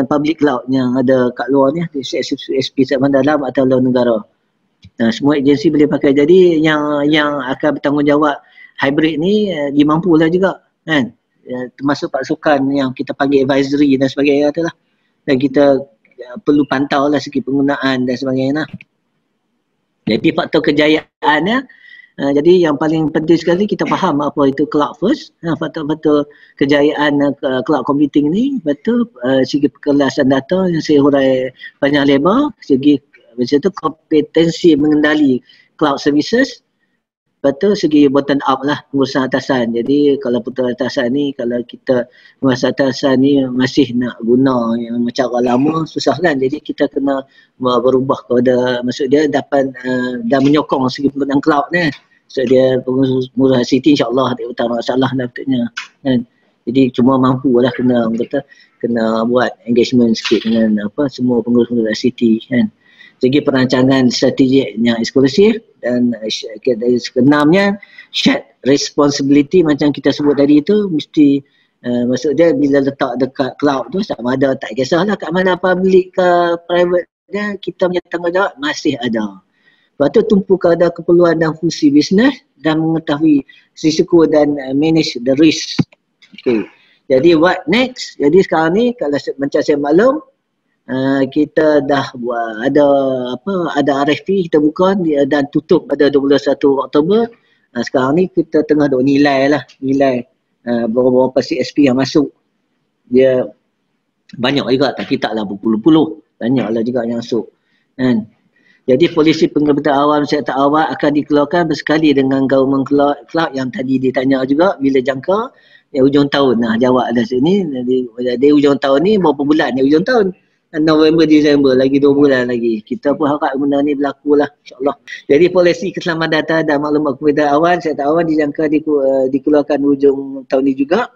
public cloud yang ada kat luar ni, SP sama dalam atau luar negara. Semua agensi boleh pakai. Jadi yang akan bertanggungjawab hybrid ni dia mampulah juga kan. Termasuk pasukan yang kita panggil advisory dan sebagainya tu lah. Dan kita perlu pantau lah segi penggunaan dan sebagainya lah. Jadi faktor kejayaannya, jadi yang paling penting sekali kita faham apa itu cloud first. Faktor-faktor kejayaan cloud computing ni, betul segi perkelasan data yang saya hurai banyak lebar, segi macam tu kompetensi mengendali cloud services, betul segi bottom up lah, pengurusan atasan. Jadi kalau pengurusan atasan ni, kalau kita pengurusan atasan ni masih nak guna yang macam orang lama, susah kan. Jadi kita kena berubah kepada, maksud dia dapat dan menyokong segi penggunaan cloud ni. So dia pengurusan ICT insyaAllah tak utama masalah lah betulnya kan. Jadi cuma mampu lah kena buat engagement sikit dengan apa semua pengurus-pengurus ICT kan. Segi perancangan strategik yang eksklusif dan keenamnya shared responsibility macam kita sebut tadi tu, mesti maksud dia bila letak dekat cloud tu sama ada tak kisahlah kat mana public ke private dia, kita punya tanggungjawab masih ada. Lepas tu tumpu kepada keperluan dan fungsi bisnes dan mengetahui risiko dan manage the risk. Okay. Jadi what next? Jadi sekarang ni kalau macam saya maklum, kita dah buat ada RFP kita buka dan tutup pada 21 Oktober. Sekarang ni kita tengah duk nilai berapa CSP yang masuk. Dia banyak juga tapi taklah berpuluh-puluh. Banyaklah juga yang masuk. Kan? Jadi polisi pengebutan awam sektor awal akan dikeluarkan bersekali dengan government cloud yang tadi ditanya juga bila jangka hujung tahun. Jawab ada sini. Jadi hujung tahun ni berapa bulan ni hujung tahun? November, Disember, lagi 2 bulan lagi. Kita pun harap benda ni berlaku lah, insyaAllah. Jadi polisi keselamatan data dan maklumat kemudian awan, sektor awan dijangka dikeluarkan hujung tahun ni juga.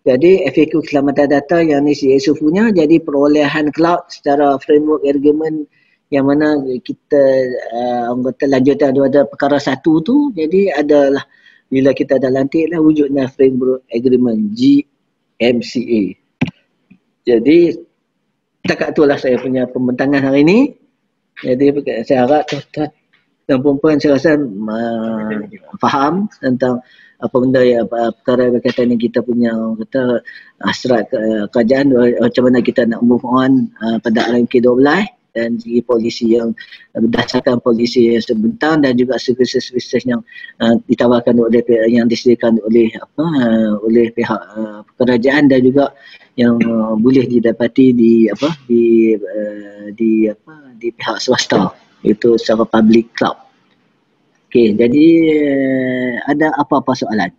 Jadi FAQ keselamatan data yang ni CSO punya, jadi perolehan cloud secara framework agreement yang mana kita anggota lanjutan daripada perkara 1 tu, jadi adalah bila kita dah lantik lah wujudnya framework agreement GMCA. Jadi setakat itulah saya punya pembentangan hari ini. Jadi saya harap tuan-tuan dan puan-puan saya rasa faham tentang apa benda yang perkara berkaitan dengan kita punya kata hasrat kerajaan, macam mana kita nak move on pada RMK 12 dan segi polisi yang berdasarkan polisi yang sebentar dan juga services yang ditawarkan oleh yang disediakan oleh pihak kerajaan dan juga yang boleh didapati di pihak swasta, itu secara public cloud. Okey, jadi ada apa-apa soalan?